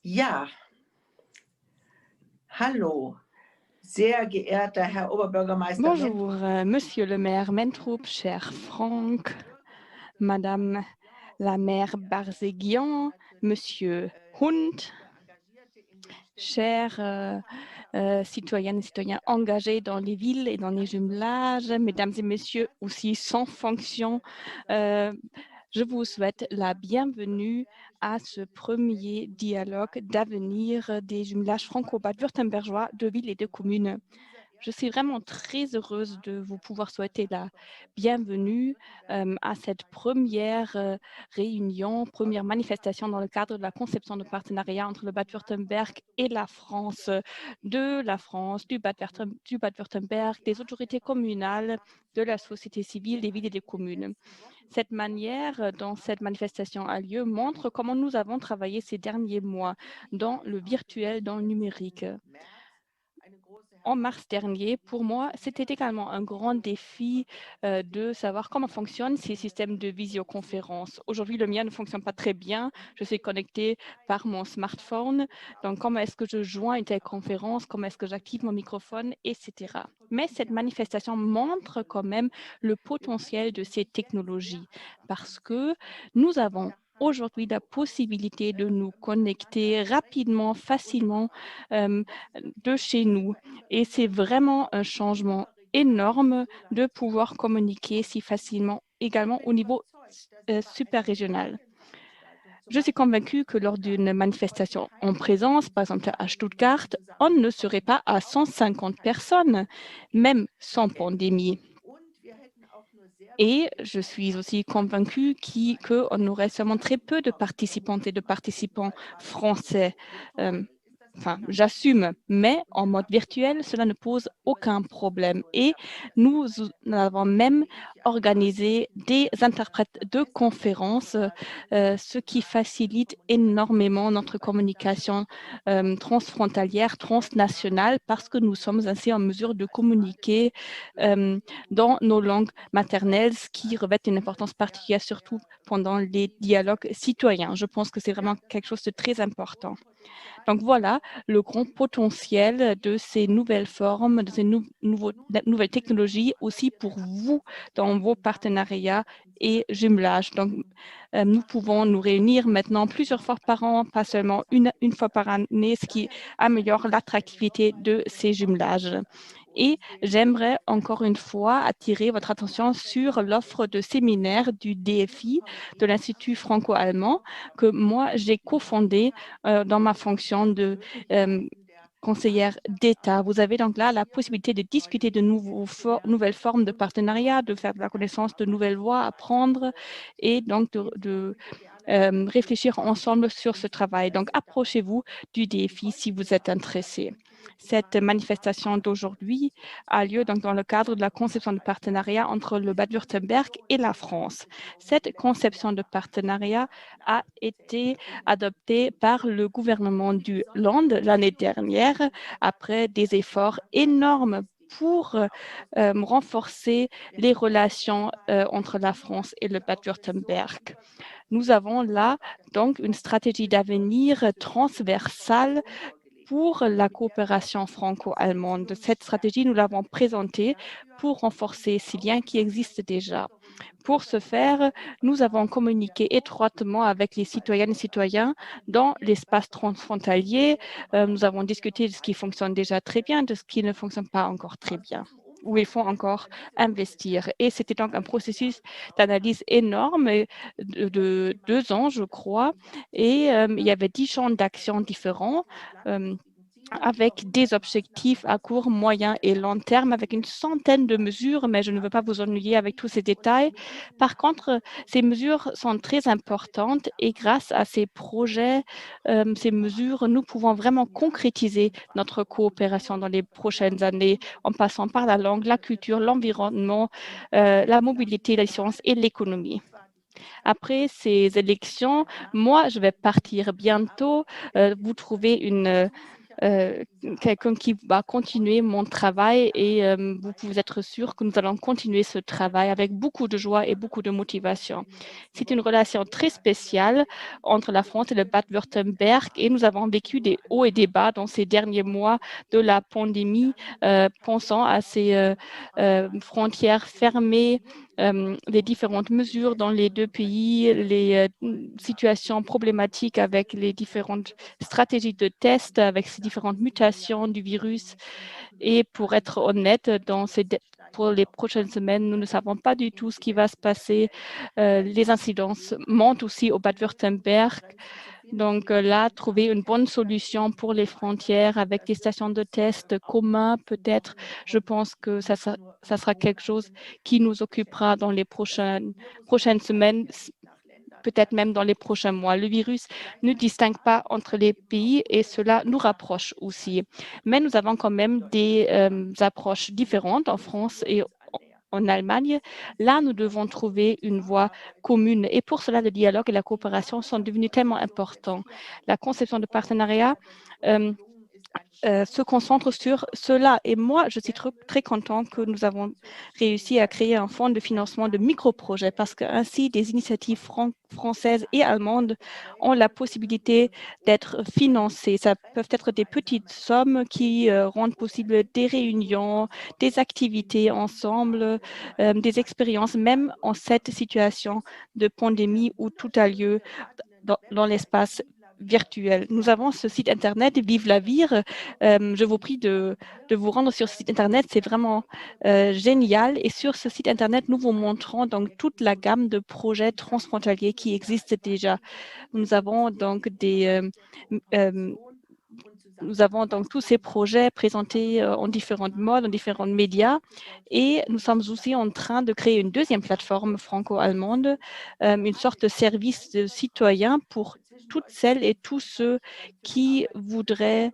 Ja, hallo, sehr geehrter Herr Oberbürgermeister Mentrup. Bonjour, Monsieur le maire Mentrup, cher Franck, Madame la maire Barzéguian, Monsieur Hund, chers citoyennes et citoyens engagés dans les villes et dans les jumelages, mesdames et messieurs aussi sans fonction, je vous souhaite la bienvenue à ce premier dialogue d'avenir des jumelages franco-bade-württembergeois de villes et de communes. Je suis vraiment très heureuse de vous pouvoir souhaiter la bienvenue à cette première réunion, première manifestation dans le cadre de la conception de partenariat entre le Bade-Württemberg et la France, du Bade-Württemberg, des autorités communales, de la société civile, des villes et des communes. Cette manière dont cette manifestation a lieu montre comment nous avons travaillé ces derniers mois dans le virtuel, dans le numérique. En mars dernier, pour moi, c'était également un grand défi de savoir comment fonctionnent ces systèmes de visioconférence. Aujourd'hui, le mien ne fonctionne pas très bien. Je suis connectée par mon smartphone. Donc, comment est-ce que je joins une telle conférence? Comment est-ce que j'active mon microphone, etc. Mais cette manifestation montre quand même le potentiel de ces technologies parce que nous avons aujourd'hui la possibilité de nous connecter rapidement, facilement de chez nous. Et c'est vraiment un changement énorme de pouvoir communiquer si facilement, également au niveau super-régional. Je suis convaincue que lors d'une manifestation en présence, par exemple à Stuttgart, on ne serait pas à 150 personnes, même sans pandémie. Et je suis aussi convaincue qu'on aurait seulement très peu de participantes et de participants français. Enfin, j'assume, mais en mode virtuel, cela ne pose aucun problème. Et nous avons même organisé des interprètes de conférences, ce qui facilite énormément notre communication transfrontalière, transnationale, parce que nous sommes ainsi en mesure de communiquer dans nos langues maternelles, ce qui revêt une importance particulière, surtout pendant les dialogues citoyens. Je pense que c'est vraiment quelque chose de très important. Donc voilà le grand potentiel de ces nouvelles formes, de ces nouvelles technologies aussi pour vous dans vos partenariats et jumelages. Donc, nous pouvons nous réunir maintenant plusieurs fois par an, pas seulement une fois par année, ce qui améliore l'attractivité de ces jumelages. Et j'aimerais encore une fois attirer votre attention sur l'offre de séminaire du DFI, de l'Institut franco-allemand, que moi, j'ai cofondé dans ma fonction de conseillère d'État. Vous avez donc là la possibilité de discuter de nouvelles formes de partenariat, de faire de la connaissance de nouvelles voies à prendre et donc de réfléchir ensemble sur ce travail. Donc, approchez-vous du défi si vous êtes intéressé. Cette manifestation d'aujourd'hui a lieu donc dans le cadre de la conception de partenariat entre le Bade-Württemberg et la France. Cette conception de partenariat a été adoptée par le gouvernement du Land l'année dernière après des efforts énormes pour renforcer les relations entre la France et le Bade-Württemberg. Nous avons là donc une stratégie d'avenir transversale pour la coopération franco-allemande. Cette stratégie, nous l'avons présentée pour renforcer ces liens qui existent déjà. Pour ce faire, nous avons communiqué étroitement avec les citoyennes et citoyens dans l'espace transfrontalier. Nous avons discuté de ce qui fonctionne déjà très bien, de ce qui ne fonctionne pas encore très bien, où il faut encore investir. Et c'était donc un processus d'analyse énorme de 2 ans, je crois. Et il y avait 10 champs d'action différents. Avec des objectifs à court, moyen et long terme, avec une centaine de mesures, mais je ne veux pas vous ennuyer avec tous ces détails. Par contre, ces mesures sont très importantes et grâce à ces projets, ces mesures, nous pouvons vraiment concrétiser notre coopération dans les prochaines années en passant par la langue, la culture, l'environnement, la mobilité, les sciences et l'économie. Après ces élections, moi, je vais partir bientôt. Vous trouvez une quelqu'un qui va continuer mon travail et vous pouvez être sûr que nous allons continuer ce travail avec beaucoup de joie et beaucoup de motivation. C'est une relation très spéciale entre la France et le Bade-Württemberg et nous avons vécu des hauts et des bas dans ces derniers mois de la pandémie, pensant à ces frontières fermées, les différentes mesures dans les deux pays, les situations problématiques avec les différentes stratégies de test, avec ces différentes mutations du virus. Et pour être honnête, pour les prochaines semaines, nous ne savons pas du tout ce qui va se passer. Les incidences montent aussi au Bade-Württemberg. Donc là, trouver une bonne solution pour les frontières avec des stations de test communs, peut-être, je pense que ça sera quelque chose qui nous occupera dans les prochaines semaines, peut-être même dans les prochains mois. Le virus ne distingue pas entre les pays et cela nous rapproche aussi. Mais nous avons quand même des approches différentes en France et en Allemagne. Là, nous devons trouver une voie commune. Et pour cela, le dialogue et la coopération sont devenus tellement importants. La conception de partenariat se concentre sur cela. Et moi, je suis très contente que nous avons réussi à créer un fonds de financement de micro-projets parce que ainsi, des initiatives françaises et allemandes ont la possibilité d'être financées. Ça peuvent être des petites sommes qui rendent possible des réunions, des activités ensemble, des expériences, même en cette situation de pandémie où tout a lieu dans l'espace virtuel. Nous avons ce site internet Vive la Vire. Je vous prie de vous rendre sur ce site internet. C'est vraiment génial. Et sur ce site internet, nous vous montrons donc toute la gamme de projets transfrontaliers qui existent déjà. Nous avons donc nous avons donc tous ces projets présentés en différents modes, en différents médias. Et nous sommes aussi en train de créer une deuxième plateforme franco-allemande, une sorte de service de citoyen pour toutes celles et tous ceux qui voudraient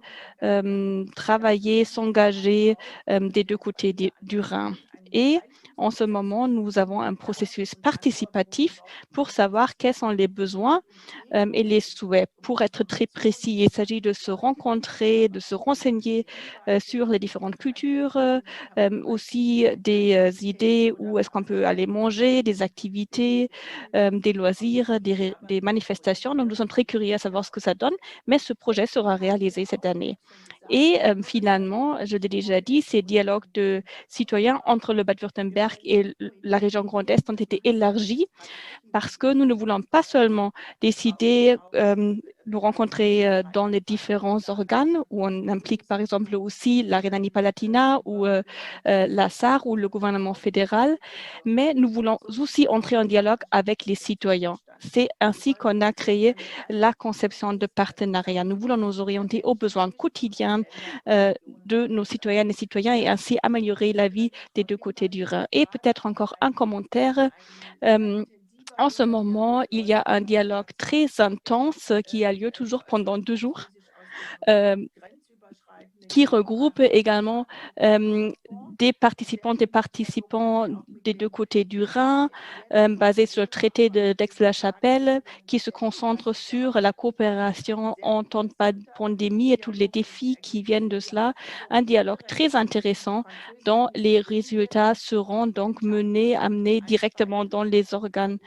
travailler, s'engager des deux côtés du Rhin. Et en ce moment, nous avons un processus participatif pour savoir quels sont les besoins et les souhaits. Pour être très précis, il s'agit de se rencontrer, de se renseigner sur les différentes cultures, aussi des idées où est-ce qu'on peut aller manger, des activités, des loisirs, des manifestations. Donc, nous sommes très curieux à savoir ce que ça donne, mais ce projet sera réalisé cette année. Et finalement, je l'ai déjà dit, ces dialogues de citoyens entre le Bade-Württemberg et la région Grand Est ont été élargis parce que nous ne voulons pas seulement décider nous rencontrer dans les différents organes où on implique par exemple aussi la Rhénanie-Palatinat ou la SAR ou le gouvernement fédéral, mais nous voulons aussi entrer en dialogue avec les citoyens. C'est ainsi qu'on a créé la conception de partenariat. Nous voulons nous orienter aux besoins quotidiens de nos citoyennes et citoyens et ainsi améliorer la vie des deux côtés du Rhin. Et peut-être encore un commentaire. En ce moment, il y a un dialogue très intense qui a lieu toujours pendant 2 jours, qui regroupe également des participants des deux côtés du Rhin, basés sur le traité d'Aix-la-Chapelle, qui se concentre sur la coopération en temps de pandémie et tous les défis qui viennent de cela. Un dialogue très intéressant dont les résultats seront donc amenés directement dans les organes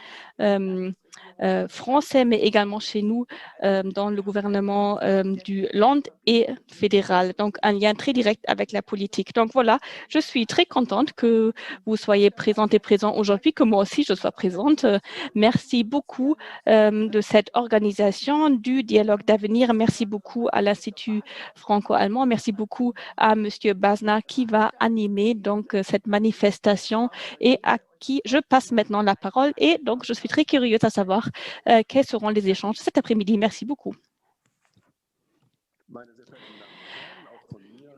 français, mais également chez nous dans le gouvernement du Land et fédéral. Donc, un lien très direct avec la politique. Donc, voilà, je suis très contente que vous soyez présentes et présents aujourd'hui, que moi aussi je sois présente. Merci beaucoup de cette organisation du dialogue d'avenir. Merci beaucoup à l'Institut franco-allemand. Merci beaucoup à M. Basna qui va animer donc cette manifestation et à qui je passe maintenant la parole. Et donc, je suis très curieuse à savoir quels seront les échanges cet après-midi. Merci beaucoup.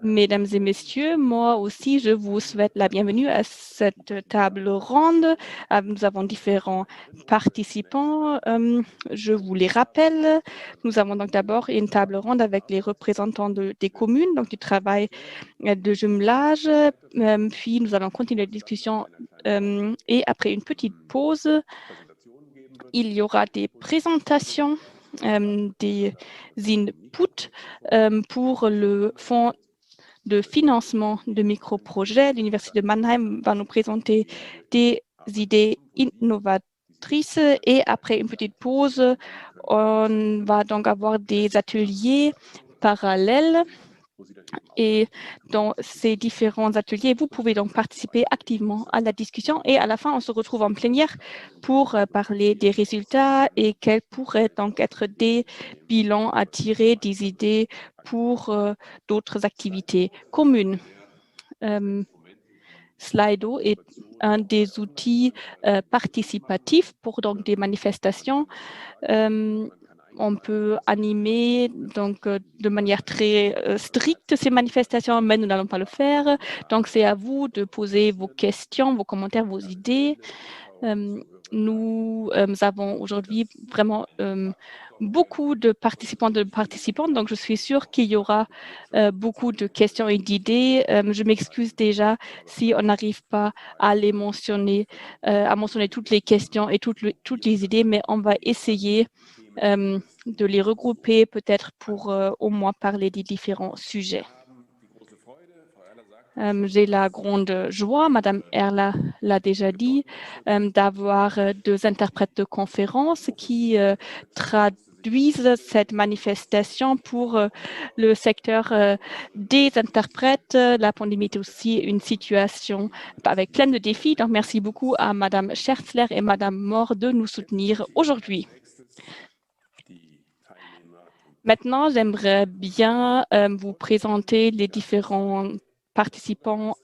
Mesdames et messieurs, moi aussi, je vous souhaite la bienvenue à cette table ronde. Nous avons différents participants. Je vous les rappelle. Nous avons donc d'abord une table ronde avec les représentants des communes, donc du travail de jumelage. Puis, nous allons continuer la discussion et après une petite pause, il y aura des présentations des inputs pour le fonds de financement de micro-projets. L'Université de Mannheim va nous présenter des idées innovatrices et après une petite pause, on va donc avoir des ateliers parallèles. Et dans ces différents ateliers, vous pouvez donc participer activement à la discussion et à la fin, on se retrouve en plénière pour parler des résultats et quels pourraient donc être des bilans à tirer, des idées pour d'autres activités communes. Slido est un des outils participatifs pour donc des manifestations. On peut animer donc de manière très stricte ces manifestations, mais nous n'allons pas le faire. Donc, c'est à vous de poser vos questions, vos commentaires, vos idées. Nous avons aujourd'hui vraiment beaucoup de participants, donc je suis sûre qu'il y aura beaucoup de questions et d'idées. Je m'excuse déjà si on n'arrive pas à les mentionner, à mentionner toutes les questions et toutes les idées, mais on va essayer de les regrouper peut-être pour au moins parler des différents sujets. J'ai la grande joie, Madame Erla l'a déjà dit, d'avoir deux interprètes de conférence qui traduisent cette manifestation pour le secteur des interprètes. La pandémie est aussi une situation avec plein de défis. Donc, merci beaucoup à Madame Scherzler et Madame Mohr de nous soutenir aujourd'hui. Maintenant, j'aimerais bien vous présenter les différents participants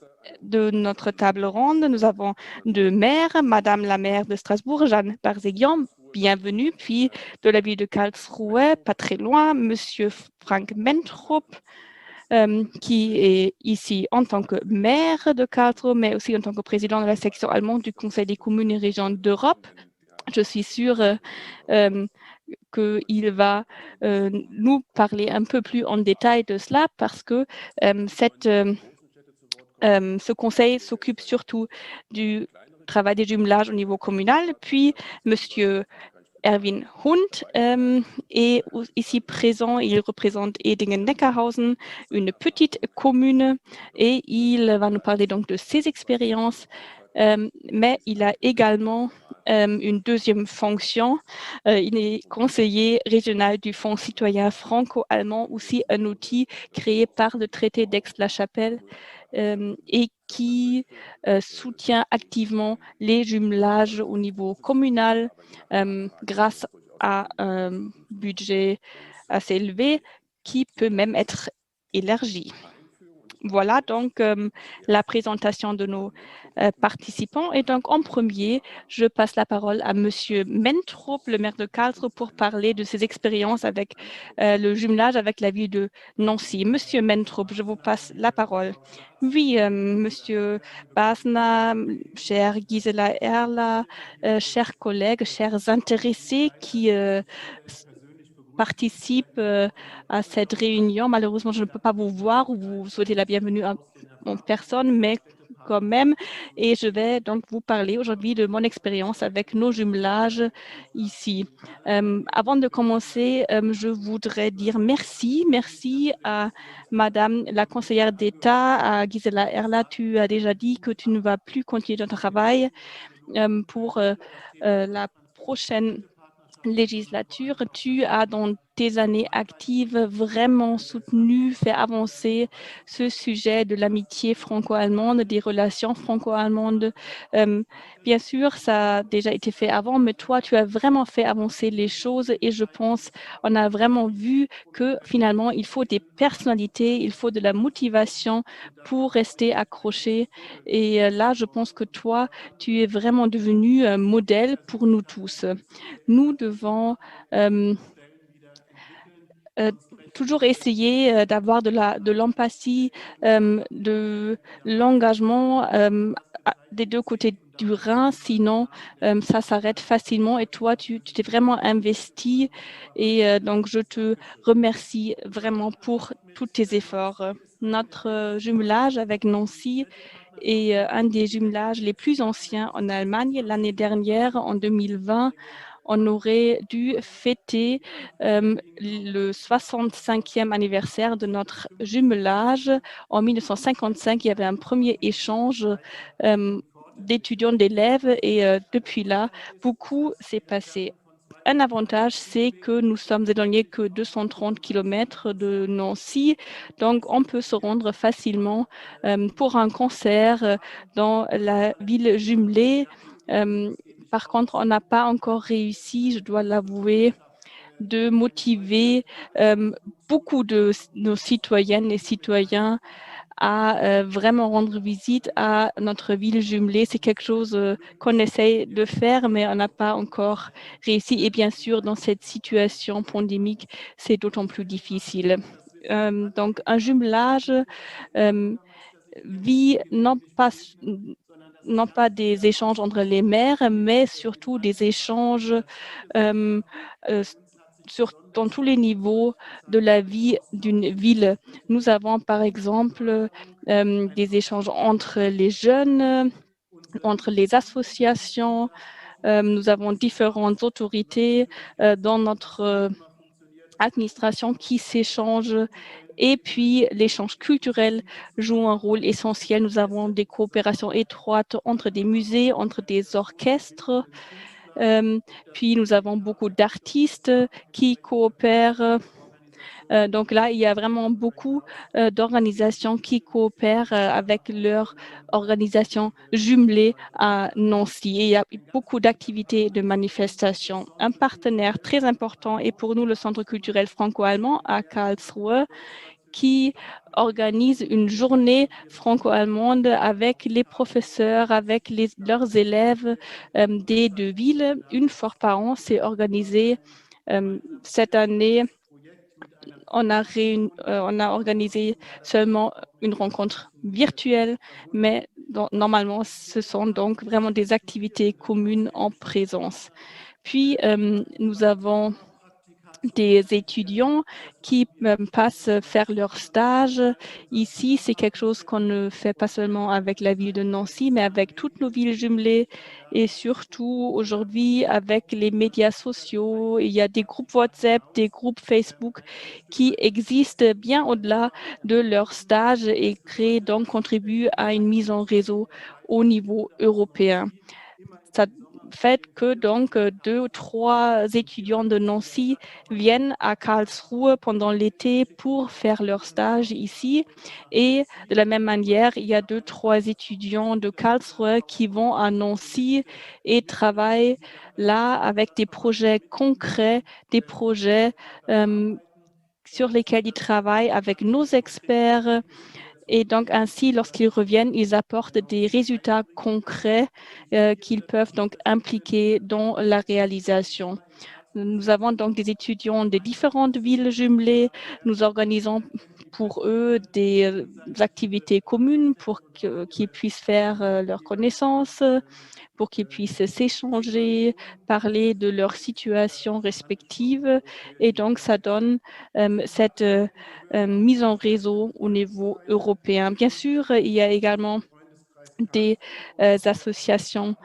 de notre table ronde. Nous avons deux maires, Madame la maire de Strasbourg, Jeanne Barzéguian, bienvenue, puis de la ville de Karlsruhe, pas très loin, Monsieur Frank Mentrop, qui est ici en tant que maire de Karlsruhe, mais aussi en tant que président de la section allemande du Conseil des communes et régions d'Europe. Je suis sûre qu'il va nous parler un peu plus en détail de cela parce que ce conseil s'occupe surtout du travail des jumelages au niveau communal. Puis, Monsieur Erwin Hund est ici présent. Il représente Edingen-Neckarhausen, une petite commune, et il va nous parler donc de ses expériences. Mais il a également une deuxième fonction. Il est conseiller régional du Fonds citoyen franco-allemand, aussi un outil créé par le traité d'Aix-la-Chapelle et qui soutient activement les jumelages au niveau communal grâce à un budget assez élevé qui peut même être élargi. Voilà donc la présentation de nos participants. Et donc, en premier, je passe la parole à Monsieur Mentrop, le maire de Karlsruhe, pour parler de ses expériences avec le jumelage avec la ville de Nancy. Monsieur Mentrop, je vous passe la parole. Oui, Monsieur Basna, chère Gisela Erla, chers collègues, chers intéressés qui participe à cette réunion. Malheureusement, je ne peux pas vous voir ou vous souhaiter la bienvenue en personne, mais quand même. Et je vais donc vous parler aujourd'hui de mon expérience avec nos jumelages ici. Avant de commencer, je voudrais dire merci. Merci à Madame la conseillère d'État, à Gisela Erla. Tu as déjà dit que tu ne vas plus continuer ton travail pour la prochaine législature. Tu as, dans tes années actives, vraiment soutenu, fait avancer ce sujet de l'amitié franco-allemande, des relations franco-allemandes. Bien sûr, ça a déjà été fait avant, mais toi, tu as vraiment fait avancer les choses et je pense on a vraiment vu que finalement, il faut des personnalités, il faut de la motivation pour rester accroché. Et là, je pense que toi, tu es vraiment devenu un modèle pour nous tous. Nous devons toujours essayer d'avoir de l'empathie, de l'engagement des deux côtés du Rhin, sinon ça s'arrête facilement et toi, tu t'es vraiment investi et donc je te remercie vraiment pour tous tes efforts. Notre jumelage avec Nancy est un des jumelages les plus anciens en Allemagne. L'année dernière, en 2020, on aurait dû fêter le 65e anniversaire de notre jumelage. En 1955, il y avait un premier échange d'étudiants, d'élèves, et depuis là, beaucoup s'est passé. Un avantage, c'est que nous sommes éloignés que 230 km de Nancy, donc on peut se rendre facilement pour un concert dans la ville jumelée. Par contre, on n'a pas encore réussi, je dois l'avouer, de motiver beaucoup de nos citoyennes et citoyens à vraiment rendre visite à notre ville jumelée. C'est quelque chose qu'on essaye de faire, mais on n'a pas encore réussi. Et bien sûr, dans cette situation pandémique, c'est d'autant plus difficile. Donc, un jumelage vit non pas des échanges entre les maires, mais surtout des échanges euh, euh, dans tous les niveaux de la vie d'une ville. Nous avons par exemple des échanges entre les jeunes, entre les associations. Nous avons différentes autorités dans notre administration qui s'échangent. Et puis, l'échange culturel joue un rôle essentiel. Nous avons des coopérations étroites entre des musées, entre des orchestres. Puis, nous avons beaucoup d'artistes qui coopèrent. Donc là, il y a vraiment beaucoup d'organisations qui coopèrent avec leurs organisations jumelées à Nancy. Et il y a beaucoup d'activités de manifestations. Un partenaire très important est pour nous le Centre culturel franco-allemand à Karlsruhe, qui organise une journée franco-allemande avec les professeurs, avec leurs élèves des deux villes. Une fois par an, c'est organisé cette année. On a organisé seulement une rencontre virtuelle, mais normalement, ce sont donc vraiment des activités communes en présence. Puis, nous avons des étudiants qui passent faire leur stage. Ici, c'est quelque chose qu'on ne fait pas seulement avec la ville de Nancy, mais avec toutes nos villes jumelées et surtout aujourd'hui avec les médias sociaux. Il y a des groupes WhatsApp, des groupes Facebook qui existent bien au-delà de leur stage et créent donc contribuent à une mise en réseau au niveau européen. Ça fait que donc 2 ou 3 étudiants de Nancy viennent à Karlsruhe pendant l'été pour faire leur stage ici. Et de la même manière, il y a 2 ou 3 étudiants de Karlsruhe qui vont à Nancy et travaillent là avec des projets concrets, des projets sur lesquels ils travaillent avec nos experts. Et donc, ainsi, lorsqu'ils reviennent, ils apportent des résultats concrets qu'ils peuvent donc impliquer dans la réalisation. Nous avons donc des étudiants de différentes villes jumelées. Nous organisons pour eux des activités communes pour qu'ils puissent faire leurs connaissances, pour qu'ils puissent s'échanger, parler de leur situation respective. Et donc, ça donne cette mise en réseau au niveau européen. Bien sûr, il y a également des associations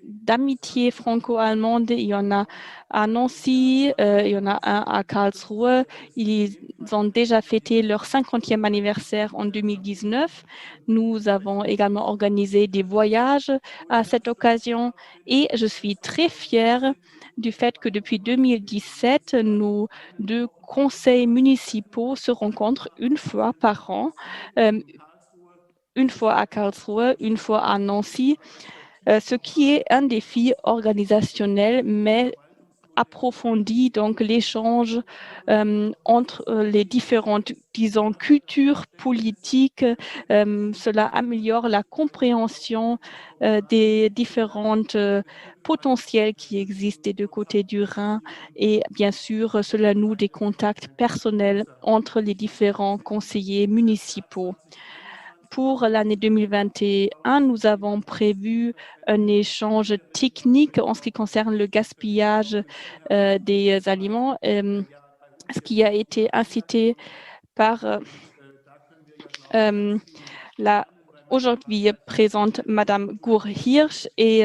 d'amitié franco-allemande. Il y en a à Nancy, il y en a un à Karlsruhe. Ils ont déjà fêté leur 50e anniversaire en 2019. Nous avons également organisé des voyages à cette occasion et je suis très fière du fait que depuis 2017, nos 2 conseils municipaux se rencontrent une fois par an, euh, une fois à Karlsruhe, une fois à Nancy, ce qui est un défi organisationnel, mais approfondit donc l'échange entre les différentes, disons, cultures politiques. Cela améliore la compréhension des différentes potentiels qui existent des 2 côtés du Rhin et bien sûr, cela noue des contacts personnels entre les différents conseillers municipaux. Pour l'année 2021, nous avons prévu un échange technique en ce qui concerne le gaspillage des aliments, ce qui a été incité par la aujourd'hui présente Madame Gour-Hirsch et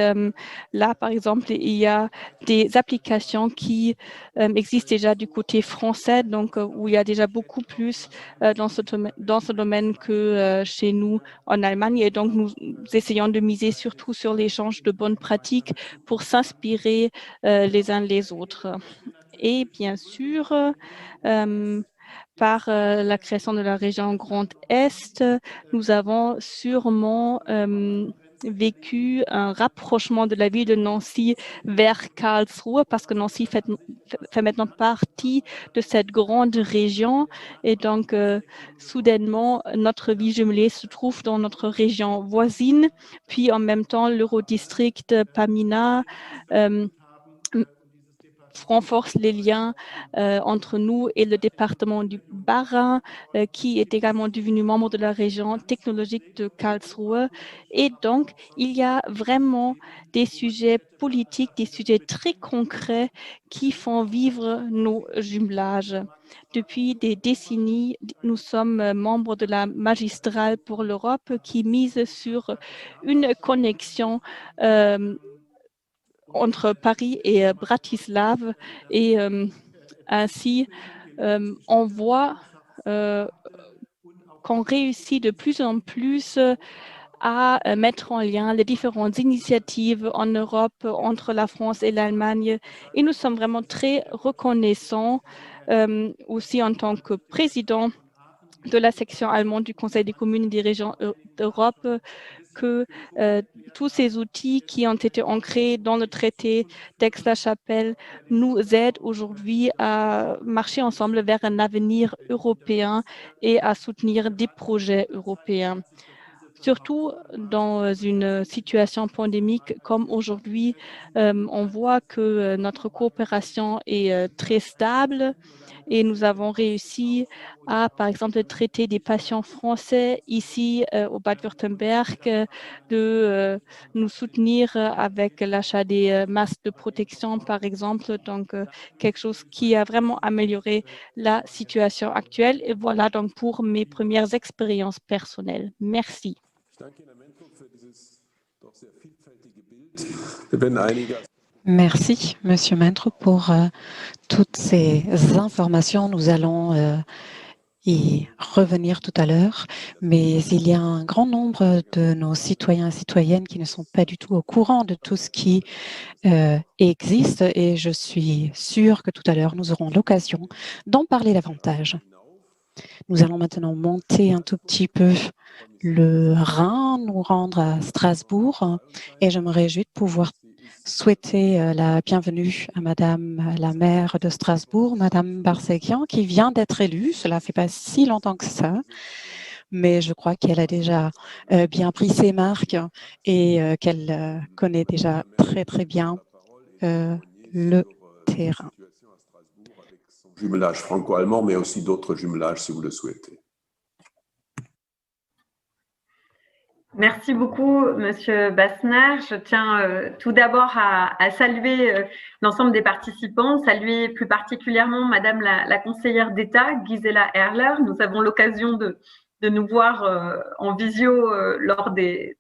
là, par exemple, il y a des applications qui existent déjà du côté français, donc où il y a déjà beaucoup plus dans ce domaine que chez nous en Allemagne. Et donc, nous essayons de miser surtout sur l'échange de bonnes pratiques pour s'inspirer les uns les autres. Et bien sûr, par la création de la région Grand Est, nous avons sûrement vécu un rapprochement de la ville de Nancy vers Karlsruhe parce que Nancy fait maintenant partie de cette grande région et donc soudainement notre ville jumelée se trouve dans notre région voisine, puis en même temps l'Eurodistrict Pamina renforce les liens entre nous et le département du Bas-Rhin, qui est également devenu membre de la région technologique de Karlsruhe. Et donc, il y a vraiment des sujets politiques, des sujets très concrets qui font vivre nos jumelages. Depuis des décennies, nous sommes membres de la magistrale pour l'Europe qui mise sur une connexion entre Paris et Bratislave et ainsi on voit qu'on réussit de plus en plus à mettre en lien les différentes initiatives en Europe entre la France et l'Allemagne et nous sommes vraiment très reconnaissants aussi en tant que président de la section allemande du Conseil des communes et des régions d'Europe que tous ces outils qui ont été ancrés dans le traité d'Aix-la-Chapelle nous aident aujourd'hui à marcher ensemble vers un avenir européen et à soutenir des projets européens. Surtout dans une situation pandémique comme aujourd'hui, on voit que notre coopération est très stable et nous avons réussi à, par exemple, traiter des patients français ici au Bade-Württemberg, de nous soutenir avec l'achat des masques de protection, par exemple. Donc, quelque chose qui a vraiment amélioré la situation actuelle. Et voilà donc pour mes premières expériences personnelles. Merci. Merci, Monsieur Mentre, pour toutes ces informations. Nous allons y revenir tout à l'heure, mais il y a un grand nombre de nos citoyens et citoyennes qui ne sont pas du tout au courant de tout ce qui existe et je suis sûre que tout à l'heure, nous aurons l'occasion d'en parler davantage. Nous allons maintenant monter un tout petit peu le Rhin, nous rendre à Strasbourg et je me réjouis de pouvoir souhaiter la bienvenue à Madame la maire de Strasbourg, Madame Barsekian, qui vient d'être élue. Cela fait pas si longtemps que ça, mais je crois qu'elle a déjà bien pris ses marques et qu'elle connaît déjà très bien le terrain. Jumelage franco-allemand, mais aussi d'autres jumelages si vous le souhaitez. Merci beaucoup, Monsieur Bassner. Je tiens tout d'abord à saluer l'ensemble des participants, saluer plus particulièrement Madame la conseillère d'État, Gisela Erler. Nous avons l'occasion de nous voir en visio lors des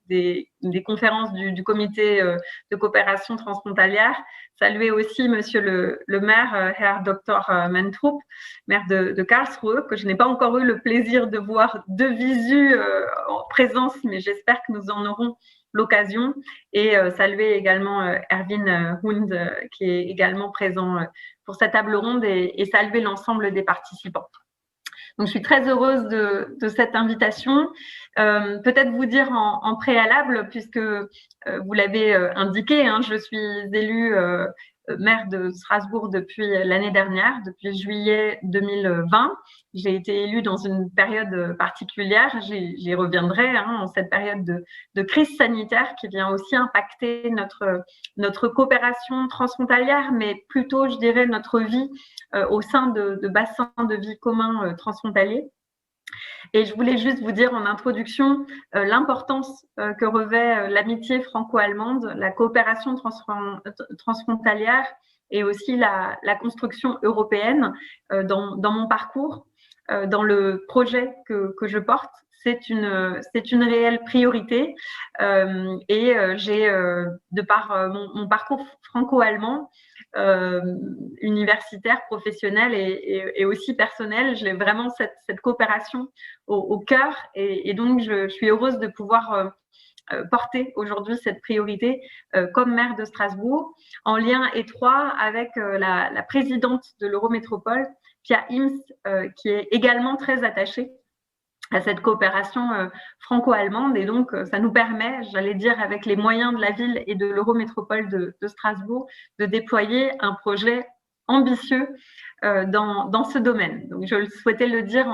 conférences du comité de coopération transfrontalière. Saluer aussi Monsieur le maire, Herr Dr. Mentrup, maire de Karlsruhe, que je n'ai pas encore eu le plaisir de voir de visu en présence, mais j'espère que nous en aurons l'occasion. Et saluer également Erwin Hund, qui est également présent pour cette table ronde, et saluer l'ensemble des participants. Donc, je suis très heureuse de cette invitation. Peut-être vous dire en préalable, puisque vous l'avez indiqué, hein, je suis élue maire de Strasbourg depuis l'année dernière, depuis juillet 2020. J'ai été élue dans une période particulière, j'y reviendrai, hein, en cette période de crise sanitaire qui vient aussi impacter notre coopération transfrontalière, mais plutôt, je dirais, notre vie au sein de bassins de vie communs transfrontaliers. Et je voulais juste vous dire en introduction l'importance que revêt l'amitié franco-allemande, la coopération transfrontalière et aussi la construction européenne dans mon parcours, dans le projet que je porte. c'est une réelle priorité. J'ai, de par mon parcours franco-allemand, universitaire, professionnel et aussi personnel, j'ai vraiment cette coopération au cœur. Et donc, je suis heureuse de pouvoir porter aujourd'hui cette priorité comme maire de Strasbourg, en lien étroit avec la présidente de l'Eurométropole, Pia Ims, qui est également très attachée à cette coopération franco-allemande. Et donc, ça nous permet, j'allais dire, avec les moyens de la ville et de l'Eurométropole de Strasbourg, de déployer un projet ambitieux dans ce domaine. Donc, je souhaitais le dire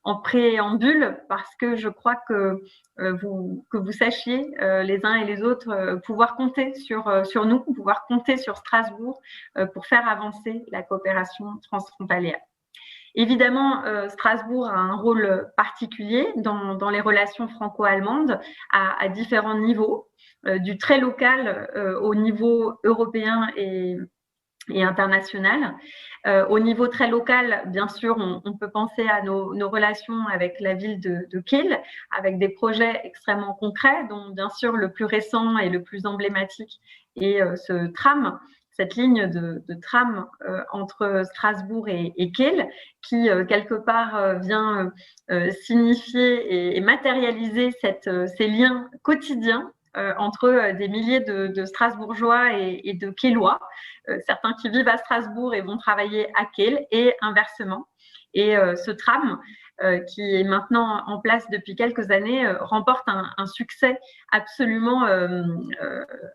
en préambule parce que je crois que vous sachiez, les uns et les autres, pouvoir compter sur nous, pouvoir compter sur Strasbourg pour faire avancer la coopération transfrontalière. Évidemment, Strasbourg a un rôle particulier dans les relations franco-allemandes à différents niveaux, du très local au niveau européen et international. Au niveau très local, bien sûr, on peut penser à nos relations avec la ville de Kiel, avec des projets extrêmement concrets, dont bien sûr le plus récent et le plus emblématique est ce tram, cette ligne de tram entre Strasbourg et Kiel, qui quelque part vient signifier et matérialiser ces liens quotidiens entre des milliers de Strasbourgeois et de Kielois, certains qui vivent à Strasbourg et vont travailler à Kiel et inversement. Et ce tram, qui est maintenant en place depuis quelques années, remporte un succès absolument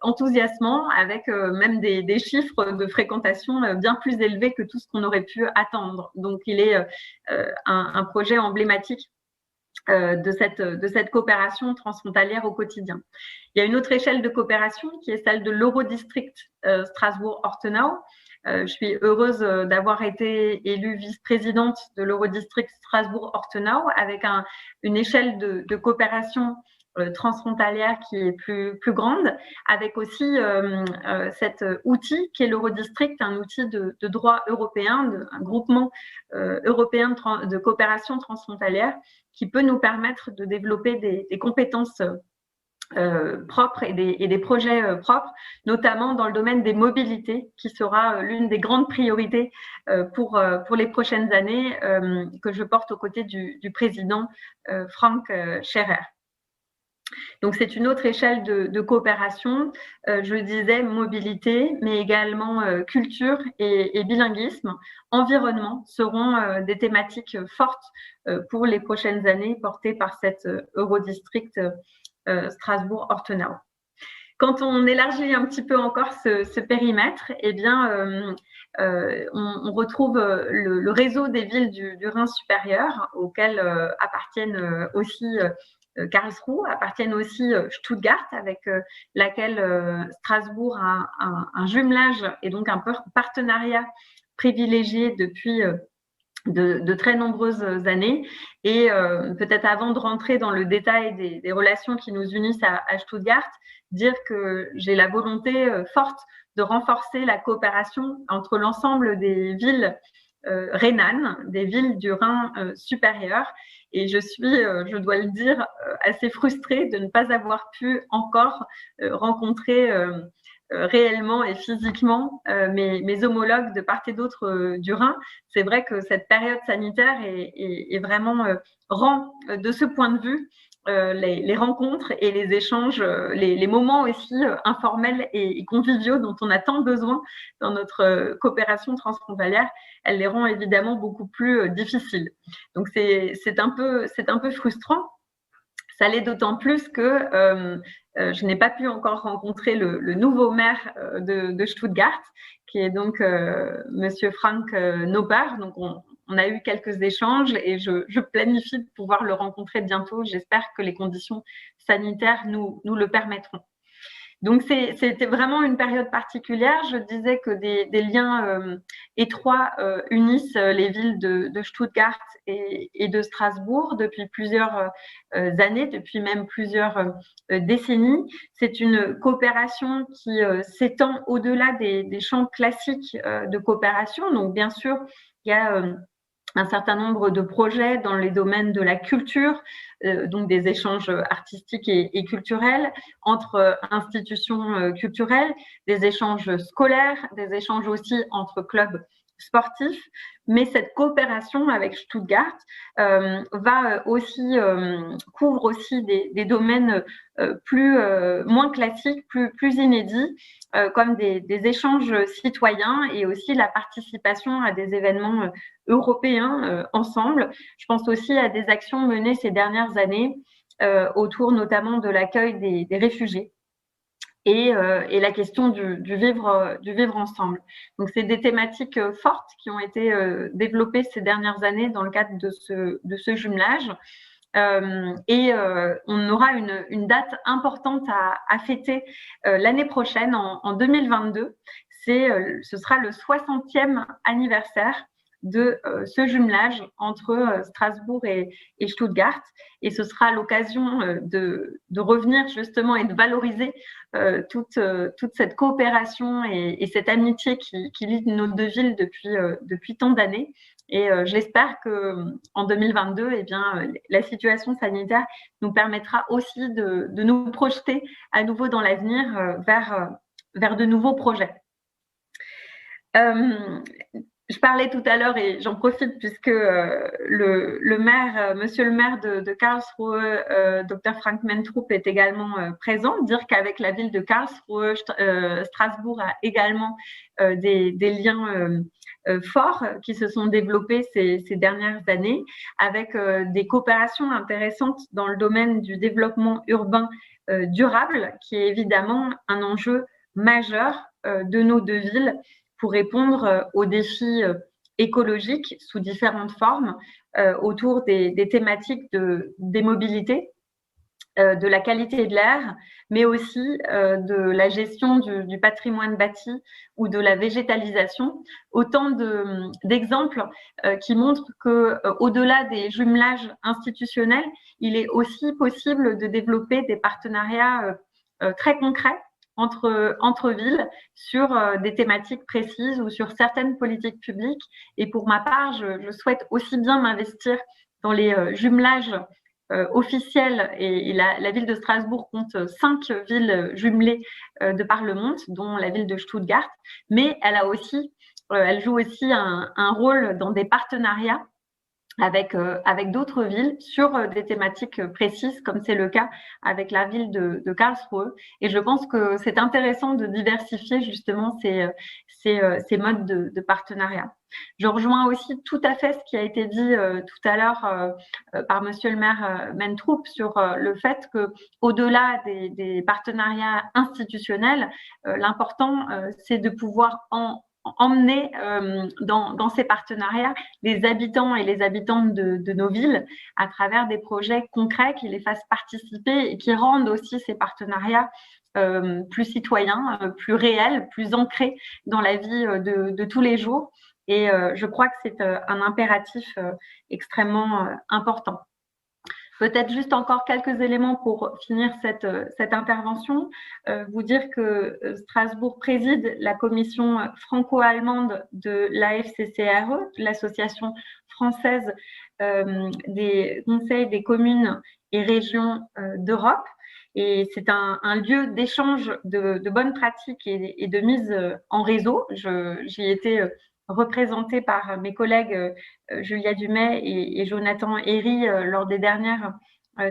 enthousiasmant, avec même des chiffres de fréquentation bien plus élevés que tout ce qu'on aurait pu attendre. Donc, il est un projet emblématique de cette coopération transfrontalière au quotidien. Il y a une autre échelle de coopération qui est celle de l'Eurodistrict Strasbourg-Ortenau. Je suis heureuse d'avoir été élue vice-présidente de l'Eurodistrict Strasbourg-Ortenau avec une échelle de coopération transfrontalière qui est plus grande, avec aussi cet outil qui est l'Eurodistrict, un outil de droit européen, un groupement européen de coopération transfrontalière qui peut nous permettre de développer des compétences propres et des projets propres, notamment dans le domaine des mobilités, qui sera l'une des grandes priorités pour les prochaines années, que je porte aux côtés du président Frank Scherer. Donc, c'est une autre échelle de coopération, je le disais, mobilité, mais également culture et bilinguisme, environnement seront des thématiques fortes pour les prochaines années portées par cette Eurodistrict Strasbourg-Ortenau. Quand on élargit un petit peu encore ce périmètre, eh bien, on retrouve le réseau des villes du Rhin supérieur, auquel appartiennent aussi Karlsruhe, appartiennent aussi Stuttgart, avec laquelle Strasbourg a un jumelage et donc un partenariat privilégié depuis de très nombreuses années. Et peut-être avant de rentrer dans le détail des relations qui nous unissent à Stuttgart, dire que j'ai la volonté forte de renforcer la coopération entre l'ensemble des villes rhénanes, des villes du Rhin supérieur. Et je suis, je dois le dire, assez frustrée de ne pas avoir pu encore rencontrer réellement et physiquement mes homologues de part et d'autre du Rhin. C'est vrai que cette période sanitaire est vraiment rend de ce point de vue les rencontres et les échanges, les moments aussi informels et conviviaux dont on a tant besoin dans notre coopération transfrontalière, elle les rend évidemment beaucoup plus difficiles. Donc c'est un peu frustrant. Ça l'est d'autant plus que je n'ai pas pu encore rencontrer le nouveau maire de Stuttgart, qui est donc Monsieur Frank Noper. Donc on a eu quelques échanges et je planifie de pouvoir le rencontrer bientôt. J'espère que les conditions sanitaires nous le permettront. Donc, c'était vraiment une période particulière. Je disais que des liens étroits unissent les villes de Stuttgart et de Strasbourg depuis plusieurs années, depuis même plusieurs décennies. C'est une coopération qui s'étend au-delà des champs classiques de coopération. Donc, bien sûr, il y a un certain nombre de projets dans les domaines de la culture, donc des échanges artistiques et culturels entre institutions culturelles, des échanges scolaires, des échanges aussi entre clubs sportifs. Mais cette coopération avec Stuttgart couvre aussi des domaines moins classiques, plus inédits, comme des échanges citoyens et aussi la participation à des événements européens ensemble. Je pense aussi à des actions menées ces dernières années autour notamment de l'accueil des réfugiés et la question du vivre ensemble. Donc, c'est des thématiques fortes qui ont été développées ces dernières années dans le cadre de ce jumelage. On aura une date importante à fêter l'année prochaine, en 2022. Ce sera le 60e anniversaire de ce jumelage entre Strasbourg et Stuttgart. Et ce sera l'occasion de revenir justement et de valoriser toute cette coopération et cette amitié qui lie nos deux villes depuis tant d'années. Et j'espère qu'en 2022, eh bien, la situation sanitaire nous permettra aussi de nous projeter à nouveau dans l'avenir vers de nouveaux projets. Je parlais tout à l'heure, et j'en profite puisque le maire, monsieur le maire de Karlsruhe, Dr Frank Mentrup, est également présent. Dire qu'avec la ville de Karlsruhe, Strasbourg a également des liens forts qui se sont développés ces dernières années, avec des coopérations intéressantes dans le domaine du développement urbain durable, qui est évidemment un enjeu majeur de nos deux villes pour répondre aux défis écologiques sous différentes formes autour des thématiques des mobilités, de la qualité de l'air, mais aussi de la gestion du patrimoine bâti ou de la végétalisation. Autant d'exemples qui montrent qu'au-delà des jumelages institutionnels, il est aussi possible de développer des partenariats très concrets entre villes sur des thématiques précises ou sur certaines politiques publiques. Et pour ma part, je souhaite aussi bien m'investir dans les jumelages officiels. Et la ville de Strasbourg compte 5 villes jumelées de par le monde, dont la ville de Stuttgart. Mais elle joue aussi un rôle dans des partenariats avec d'autres villes sur des thématiques précises, comme c'est le cas avec la ville de Karlsruhe. Et je pense que c'est intéressant de diversifier justement ces modes de partenariat. Je rejoins aussi tout à fait ce qui a été dit tout à l'heure par monsieur le maire Mentrup sur le fait qu'au-delà des partenariats institutionnels, l'important c'est de pouvoir emmener dans ces partenariats les habitants et les habitantes de nos villes à travers des projets concrets qui les fassent participer et qui rendent aussi ces partenariats plus citoyens, plus réels, plus ancrés dans la vie de tous les jours. Et je crois que c'est un impératif extrêmement important. Peut-être juste encore quelques éléments pour finir cette intervention. Vous dire que Strasbourg préside la commission franco-allemande de l'AFCCRE, l'association française des conseils des communes et régions d'Europe. Et c'est un lieu d'échange de bonnes pratiques et de mise en réseau. J'y ai été représentée par mes collègues Julia Dumais et Jonathan Herry lors des dernières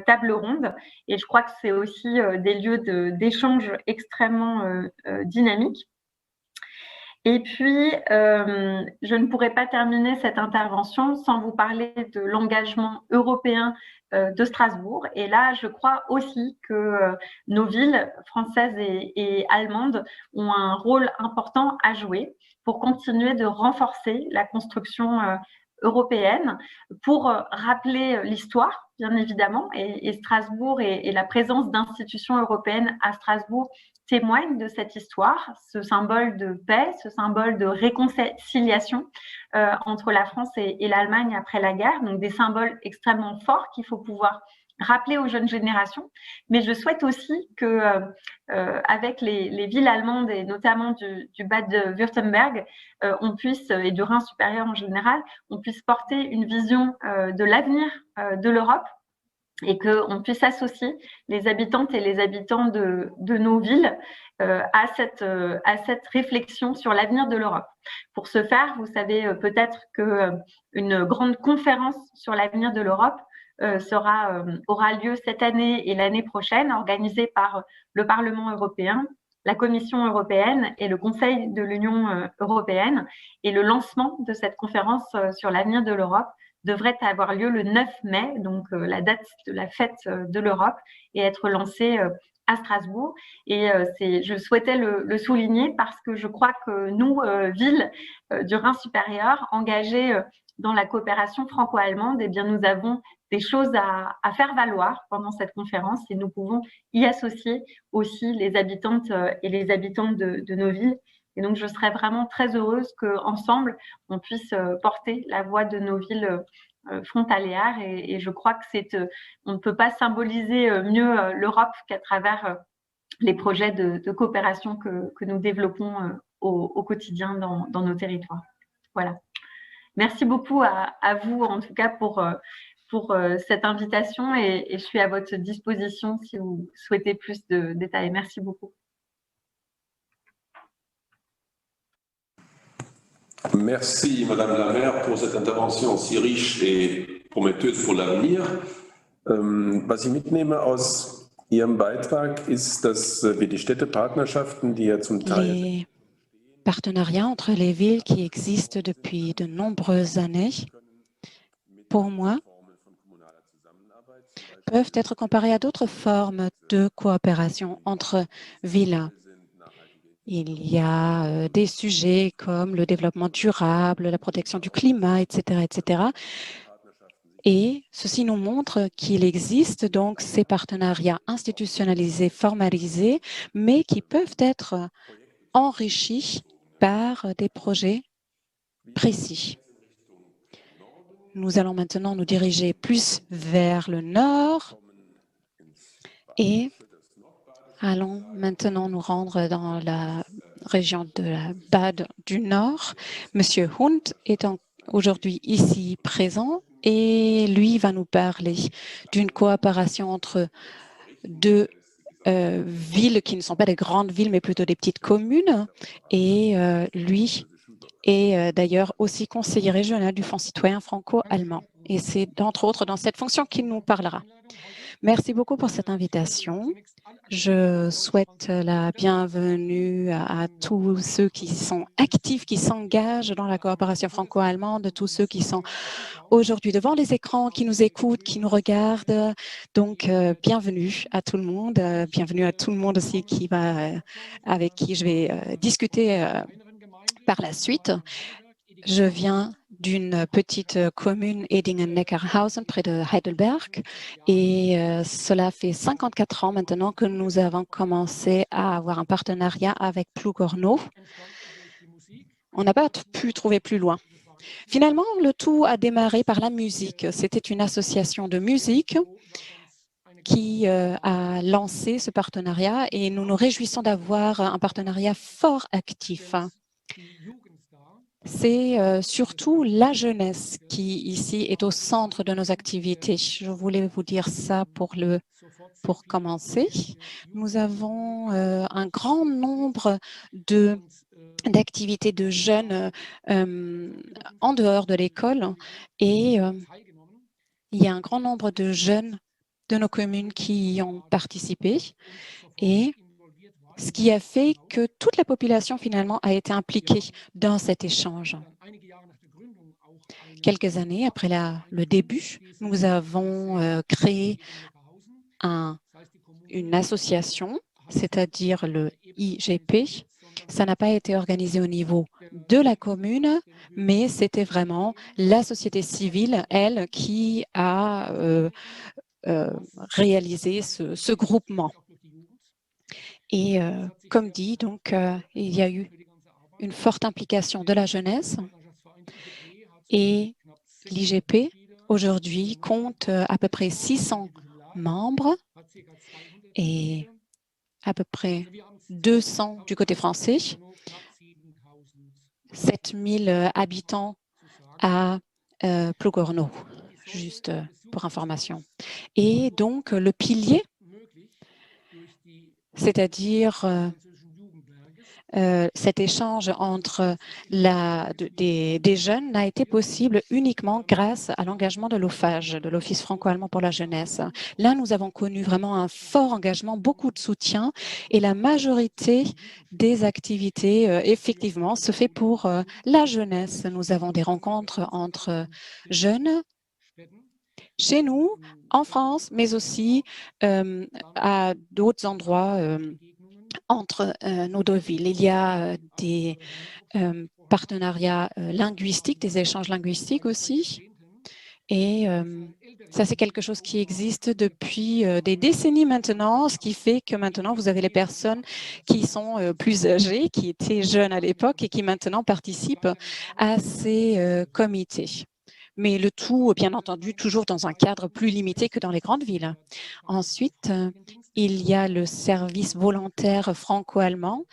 tables rondes. Et je crois que c'est aussi des lieux d'échange extrêmement dynamiques. Et puis, je ne pourrais pas terminer cette intervention sans vous parler de l'engagement européen de Strasbourg. Et là, je crois aussi que nos villes françaises et allemandes ont un rôle important à jouer pour continuer de renforcer la construction européenne, pour rappeler l'histoire, bien évidemment, et Strasbourg et la présence d'institutions européennes à Strasbourg témoignent de cette histoire, ce symbole de paix, ce symbole de réconciliation entre la France et l'Allemagne après la guerre, donc des symboles extrêmement forts qu'il faut pouvoir rappeler aux jeunes générations, mais je souhaite aussi que, avec les villes allemandes et notamment du Bade-Württemberg, on puisse, et du Rhin supérieur en général, on puisse porter une vision de l'avenir de l'Europe et qu'on puisse associer les habitantes et les habitants de nos villes à cette réflexion sur l'avenir de l'Europe. Pour ce faire, vous savez peut-être qu'une grande conférence sur l'avenir de l'Europe aura lieu cette année et l'année prochaine, organisée par le Parlement européen, la Commission européenne et le Conseil de l'Union européenne. Et le lancement de cette conférence sur l'avenir de l'Europe devrait avoir lieu le 9 mai, donc la date de la fête de l'Europe, et être lancée à Strasbourg. Et je souhaitais le souligner parce que je crois que nous, villes du Rhin supérieur, engagées dans la coopération franco-allemande, eh bien, nous avons des choses à faire valoir pendant cette conférence et nous pouvons y associer aussi les habitantes et les habitants de nos villes. Et donc, je serais vraiment très heureuse qu'ensemble, on puisse porter la voix de nos villes frontalières. Et je crois que on ne peut pas symboliser mieux l'Europe qu'à travers les projets de coopération que nous développons au quotidien dans nos territoires. Voilà. Merci beaucoup à vous, en tout cas, pour cette invitation et je suis à votre disposition si vous souhaitez plus de détails. Merci beaucoup. Merci, Madame la maire, pour cette intervention si riche et prometteuse pour l'avenir. Was ich mitnehme aus Ihrem Beitrag ist, dass wir die Städtepartnerschaften, die ja zum Teil Les partenariats entre les villes qui existent depuis de nombreuses années, pour moi, peuvent être comparés à d'autres formes de coopération entre villes. Il y a des sujets comme le développement durable, la protection du climat, etc., etc. Et ceci nous montre qu'il existe donc ces partenariats institutionnalisés, formalisés, mais qui peuvent être enrichis par des projets précis. Nous allons maintenant nous diriger plus vers le nord et allons maintenant nous rendre dans la région de la Bade du Nord. Monsieur Hund est aujourd'hui ici présent et lui va nous parler d'une coopération entre deux villes qui ne sont pas des grandes villes, mais plutôt des petites communes. Et lui est d'ailleurs aussi conseiller régional du Fonds citoyen franco-allemand. Et c'est entre autres dans cette fonction qu'il nous parlera. Merci beaucoup pour cette invitation. Je souhaite la bienvenue à tous ceux qui sont actifs, qui s'engagent dans la coopération franco-allemande, tous ceux qui sont aujourd'hui devant les écrans, qui nous écoutent, qui nous regardent. Donc, bienvenue à tout le monde. Bienvenue à tout le monde aussi avec qui je vais discuter par la suite. Je viens d'une petite commune, Edingen-Neckarhausen, près de Heidelberg. Et cela fait 54 ans maintenant que nous avons commencé à avoir un partenariat avec Plugorno. On n'a pas pu trouver plus loin. Finalement, le tout a démarré par la musique. C'était une association de musique qui a lancé ce partenariat et nous nous réjouissons d'avoir un partenariat fort actif. C'est surtout la jeunesse qui, ici, est au centre de nos activités. Je voulais vous dire ça pour commencer. Nous avons un grand nombre d'activités de jeunes en dehors de l'école et il y a un grand nombre de jeunes de nos communes qui y ont participé et ce qui a fait que toute la population, finalement, a été impliquée dans cet échange. Quelques années après le début, nous avons créé une association, c'est-à-dire le IGP. Ça n'a pas été organisé au niveau de la commune, mais c'était vraiment la société civile, elle, qui a réalisé ce groupement. Et comme dit, donc, il y a eu une forte implication de la jeunesse et l'IGP aujourd'hui compte à peu près 600 membres et à peu près 200 du côté français, 7000 habitants à Plougorno, juste pour information. Et donc, le pilier, c'est-à-dire cet échange entre des jeunes n'a été possible uniquement grâce à l'engagement de l'OFAGE, de l'Office franco-allemand pour la jeunesse. Là, nous avons connu vraiment un fort engagement, beaucoup de soutien et la majorité des activités, effectivement, se fait pour la jeunesse. Nous avons des rencontres entre jeunes chez nous, en France, mais aussi à d'autres endroits entre nos deux villes. Il y a des partenariats linguistiques, des échanges linguistiques aussi. Et ça, c'est quelque chose qui existe depuis des décennies maintenant, ce qui fait que maintenant, vous avez les personnes qui sont plus âgées, qui étaient jeunes à l'époque et qui maintenant participent à ces comités. Mais le tout, bien entendu, toujours dans un cadre plus limité que dans les grandes villes. Ensuite, il y a le service volontaire franco-allemand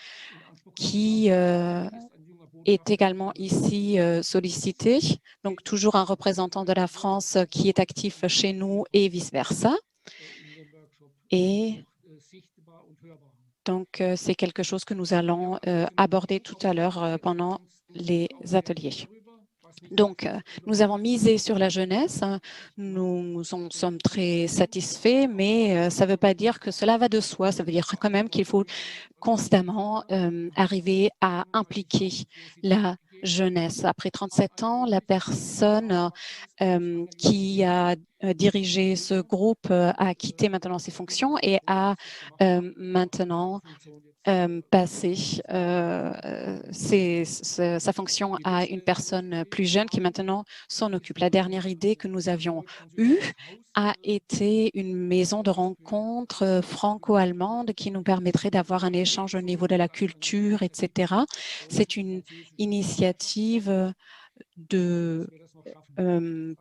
qui est également ici sollicité. Donc, toujours un représentant de la France qui est actif chez nous et vice-versa. Et donc, c'est quelque chose que nous allons aborder tout à l'heure pendant les ateliers. Donc, nous avons misé sur la jeunesse. Nous en sommes très satisfaits, mais ça ne veut pas dire que cela va de soi. Ça veut dire quand même qu'il faut constamment arriver à impliquer la jeunesse. Après 37 ans, la personne qui a dirigé ce groupe a quitté maintenant ses fonctions et a maintenant passer sa fonction à une personne plus jeune qui maintenant s'en occupe. La dernière idée que nous avions eue a été une maison de rencontre franco-allemande qui nous permettrait d'avoir un échange au niveau de la culture, etc. C'est une initiative de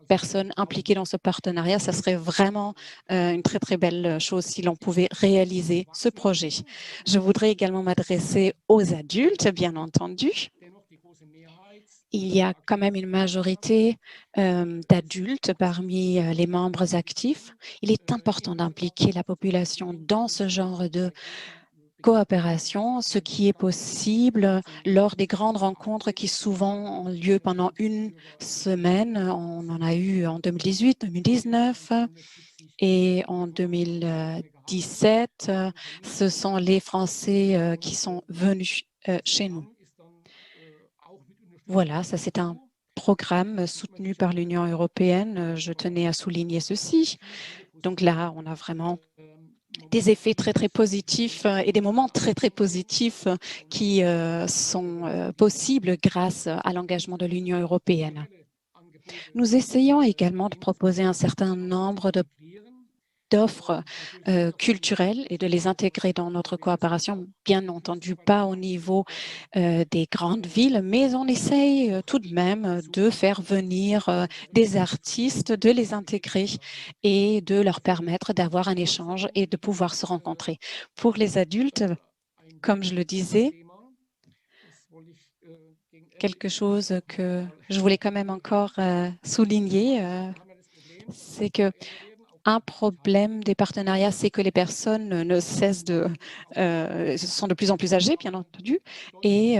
personnes impliquées dans ce partenariat. Ça serait vraiment une très, très belle chose si l'on pouvait réaliser ce projet. Je voudrais également m'adresser aux adultes, bien entendu. Il y a quand même une majorité d'adultes parmi les membres actifs. Il est important d'impliquer la population dans ce genre de coopération, ce qui est possible lors des grandes rencontres qui souvent ont lieu pendant une semaine. On en a eu en 2018, 2019 et en 2017. Ce sont les Français qui sont venus chez nous. Voilà, ça c'est un programme soutenu par l'Union européenne. Je tenais à souligner ceci. Donc là, on a vraiment des effets très, très positifs et des moments très, très positifs qui sont possibles grâce à l'engagement de l'Union européenne. Nous essayons également de proposer un certain nombre d'offres culturelles et de les intégrer dans notre coopération, bien entendu pas au niveau des grandes villes, mais on essaye tout de même de faire venir des artistes, de les intégrer et de leur permettre d'avoir un échange et de pouvoir se rencontrer. Pour les adultes, comme je le disais, quelque chose que je voulais quand même encore souligner, c'est que un problème des partenariats, c'est que les personnes ne cessent sont de plus en plus âgées, bien entendu, et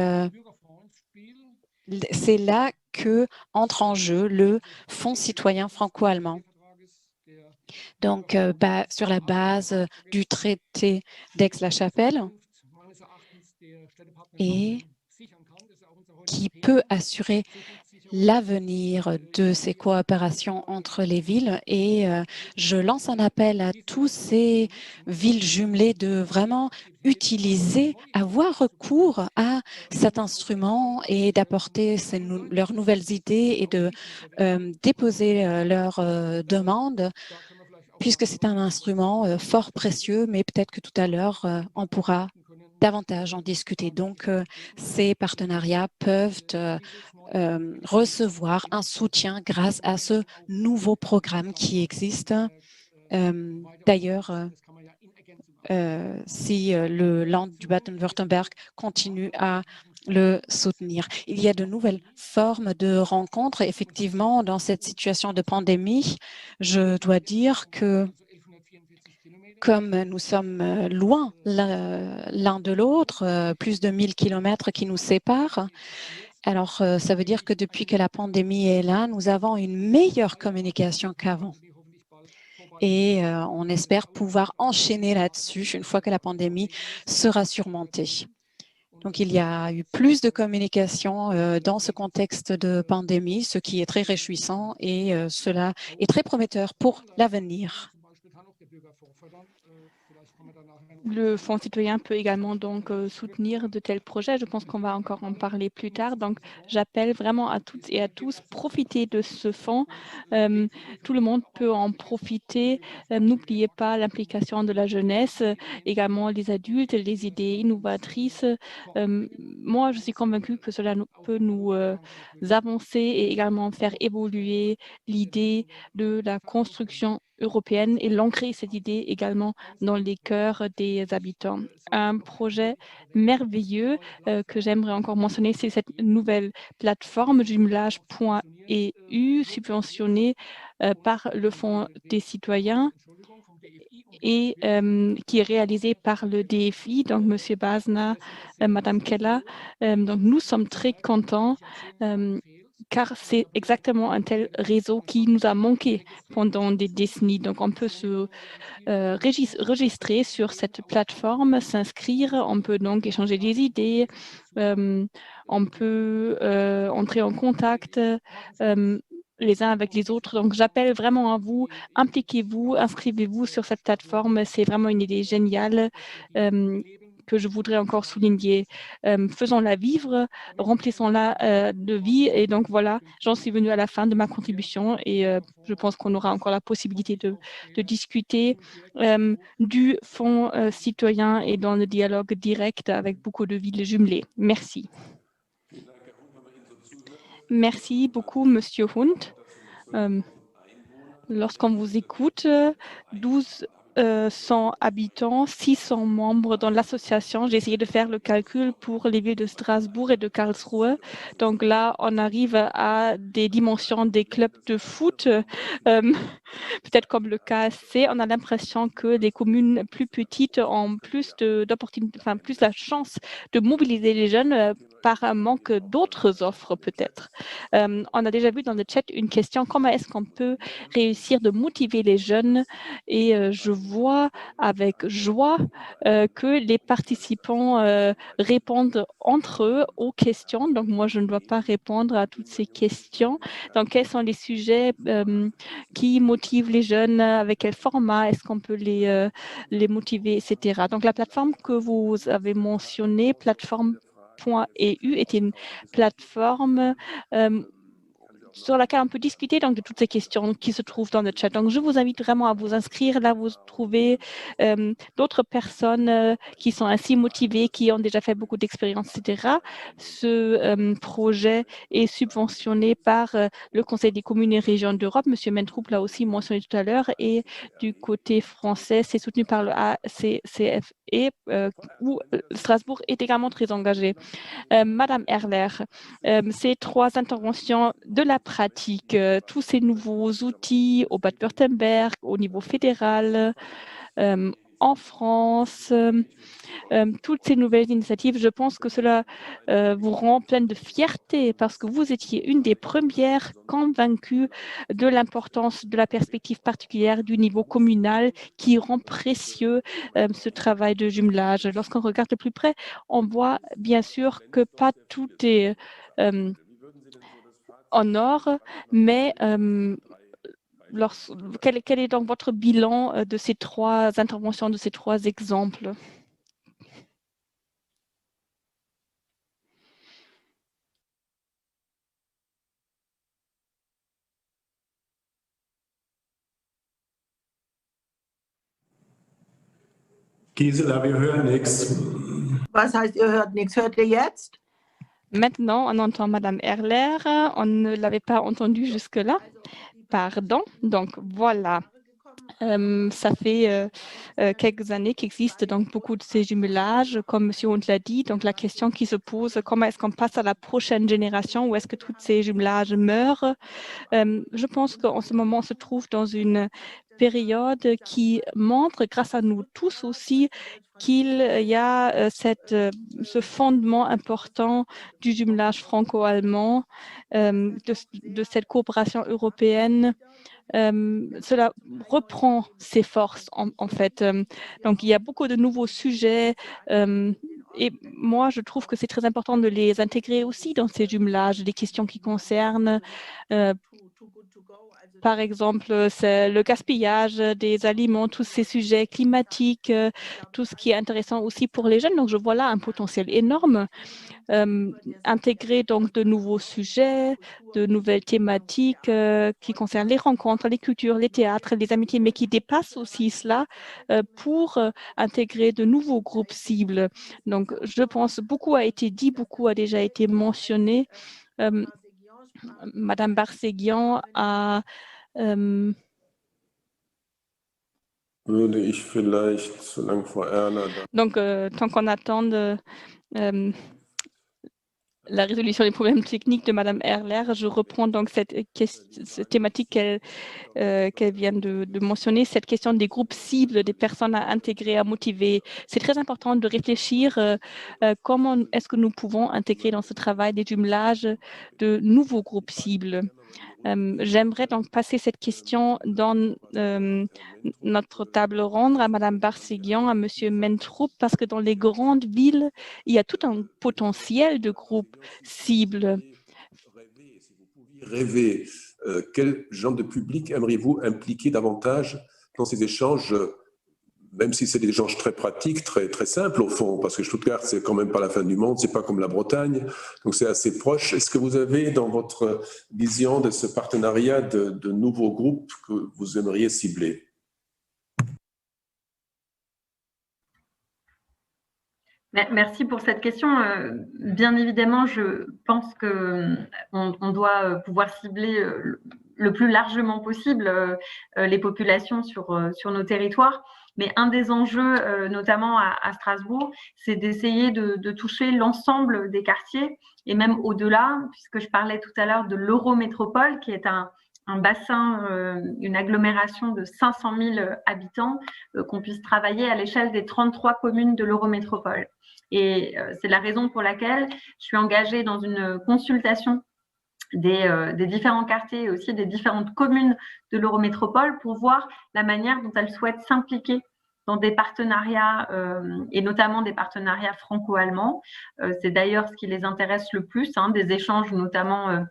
c'est là que entre en jeu le Fonds citoyen franco-allemand. Donc, sur la base du traité d'Aix-la-Chapelle, et qui peut assurer l'avenir de ces coopérations entre les villes. Et je lance un appel à tous ces villes jumelées de vraiment utiliser, avoir recours à cet instrument et d'apporter leurs nouvelles idées et de déposer leurs demandes, puisque c'est un instrument fort précieux, mais peut-être que tout à l'heure, on pourra davantage en discuter. Donc, ces partenariats peuvent recevoir un soutien grâce à ce nouveau programme qui existe D'ailleurs, si le Land du Baden-Württemberg continue à le soutenir. Il y a de nouvelles formes de rencontres. Effectivement, dans cette situation de pandémie, je dois dire que comme nous sommes loin l'un de l'autre, plus de 1000 kilomètres qui nous séparent, alors ça veut dire que depuis que la pandémie est là, nous avons une meilleure communication qu'avant. Et on espère pouvoir enchaîner là-dessus une fois que la pandémie sera surmontée. Donc, il y a eu plus de communication dans ce contexte de pandémie, ce qui est très réjouissant et cela est très prometteur pour l'avenir. Le Fonds citoyen peut également donc soutenir de tels projets. Je pense qu'on va encore en parler plus tard. Donc, j'appelle vraiment à toutes et à tous, profitez de ce fonds. Tout le monde peut en profiter. N'oubliez pas l'implication de la jeunesse, également les adultes, les idées innovatrices. Moi, je suis convaincue que cela peut nous avancer et également faire évoluer l'idée de la construction européenne et l'ancrer cette idée également dans les cœurs des habitants. Un projet merveilleux que j'aimerais encore mentionner, c'est cette nouvelle plateforme jumelage.eu subventionnée par le Fonds des citoyens et qui est réalisée par le DFI, donc M. Basna, Mme Keller. Donc, nous sommes très contents car c'est exactement un tel réseau qui nous a manqué pendant des décennies. Donc, on peut se registrer sur cette plateforme, s'inscrire, on peut donc échanger des idées, on peut entrer en contact les uns avec les autres. Donc, j'appelle vraiment à vous, impliquez-vous, inscrivez-vous sur cette plateforme. C'est vraiment une idée géniale que je voudrais encore souligner. Faisons-la vivre, remplissons-la de vie. Et donc, voilà, j'en suis venue à la fin de ma contribution et je pense qu'on aura encore la possibilité de discuter du Fonds citoyen et dans le dialogue direct avec beaucoup de villes jumelées. Merci. Merci beaucoup, Monsieur Hund. Lorsqu'on vous écoute, 1200 habitants, 600 membres dans l'association. J'ai essayé de faire le calcul pour les villes de Strasbourg et de Karlsruhe. Donc là, on arrive à des dimensions des clubs de foot, peut-être comme le KSC. On a l'impression que les communes plus petites ont plus d'opportunités, enfin plus la chance de mobiliser les jeunes par un manque d'autres offres peut-être. On a déjà vu dans le chat une question, comment est-ce qu'on peut réussir de motiver les jeunes? Et je vois avec joie que les participants répondent entre eux aux questions. Donc, moi, je ne dois pas répondre à toutes ces questions. Donc, quels sont les sujets qui motivent les jeunes? Avec quel format est-ce qu'on peut les motiver, etc. Donc, la plateforme que vous avez mentionnée, plateforme.eu, est une plateforme sur laquelle on peut discuter donc, de toutes ces questions qui se trouvent dans le chat. Donc, je vous invite vraiment à vous inscrire. Là, vous trouvez d'autres personnes qui sont ainsi motivées, qui ont déjà fait beaucoup d'expériences, etc. Ce projet est subventionné par le Conseil des communes et régions d'Europe. Monsieur Mentroup l'a aussi mentionné tout à l'heure. Et du côté français, c'est soutenu par le ACCFE, où Strasbourg est également très engagé. Madame Erler, ces trois interventions de la pratique, tous ces nouveaux outils au Bade-Württemberg, au niveau fédéral, en France, toutes ces nouvelles initiatives, je pense que cela vous rend pleine de fierté parce que vous étiez une des premières convaincues de l'importance de la perspective particulière du niveau communal qui rend précieux ce travail de jumelage. Lorsqu'on regarde de plus près, on voit bien sûr que pas tout est en or, mais quel est donc votre bilan de ces trois interventions, de ces trois exemples? Gisela, wir hören nichts. Was heißt, ihr hört nichts? Hört ihr jetzt? Maintenant, on entend Madame Erler. On ne l'avait pas entendu jusque-là. Pardon. Donc, voilà. Ça fait quelques années qu'existent donc beaucoup de ces jumelages, comme M. Hunt l'a dit. Donc la question qui se pose, comment est-ce qu'on passe à la prochaine génération ou est-ce que tous ces jumelages meurent? Je pense qu'en ce moment, on se trouve dans une période qui montre, grâce à nous tous aussi, qu'il y a ce fondement important du jumelage franco-allemand, de cette coopération européenne. Cela reprend ses forces, en fait. Donc, il y a beaucoup de nouveaux sujets et moi, je trouve que c'est très important de les intégrer aussi dans ces jumelages, des questions qui concernent par exemple, c'est le gaspillage des aliments, tous ces sujets climatiques, tout ce qui est intéressant aussi pour les jeunes. Donc, je vois là un potentiel énorme. Intégrer donc de nouveaux sujets, de nouvelles thématiques qui concernent les rencontres, les cultures, les théâtres, les amitiés, mais qui dépassent aussi cela pour intégrer de nouveaux groupes cibles. Donc, je pense beaucoup a été dit, beaucoup a déjà été mentionné. Madame Barseguian a Würde ich vielleicht, solange Frau Erler da donc, tant qu'on attend la résolution des problèmes techniques de Madame Erler, je reprends donc cette thématique qu'elle vient de mentionner, cette question des groupes cibles, des personnes à intégrer, à motiver. C'est très important de réfléchir comment est-ce que nous pouvons intégrer dans ce travail des jumelages de nouveaux groupes cibles. J'aimerais donc passer cette question dans notre table ronde à Madame Barseguian, à Monsieur Mentroup, parce que dans les grandes villes, il y a tout un potentiel de groupes cibles. Si vous pouviez rêver, quel genre de public aimeriez-vous impliquer davantage dans ces échanges, même si c'est des échanges très pratiques, très simples au fond, parce que Stuttgart, c'est quand même pas la fin du monde, c'est pas comme la Bretagne, donc c'est assez proche. Est-ce que vous avez dans votre vision de ce partenariat de nouveaux groupes que vous aimeriez cibler? Merci pour cette question. Bien évidemment, je pense qu'on doit pouvoir cibler le plus largement possible les populations sur nos territoires. Mais un des enjeux, notamment à Strasbourg, c'est d'essayer de toucher l'ensemble des quartiers et même au-delà, puisque je parlais tout à l'heure de l'Eurométropole, qui est un bassin, une agglomération de 500 000 habitants, qu'on puisse travailler à l'échelle des 33 communes de l'Eurométropole. Et c'est la raison pour laquelle je suis engagée dans une consultation des différents quartiers et aussi des différentes communes de l'Eurométropole pour voir la manière dont elles souhaitent s'impliquer dans des partenariats et notamment des partenariats franco-allemands. C'est d'ailleurs ce qui les intéresse le plus, des échanges notamment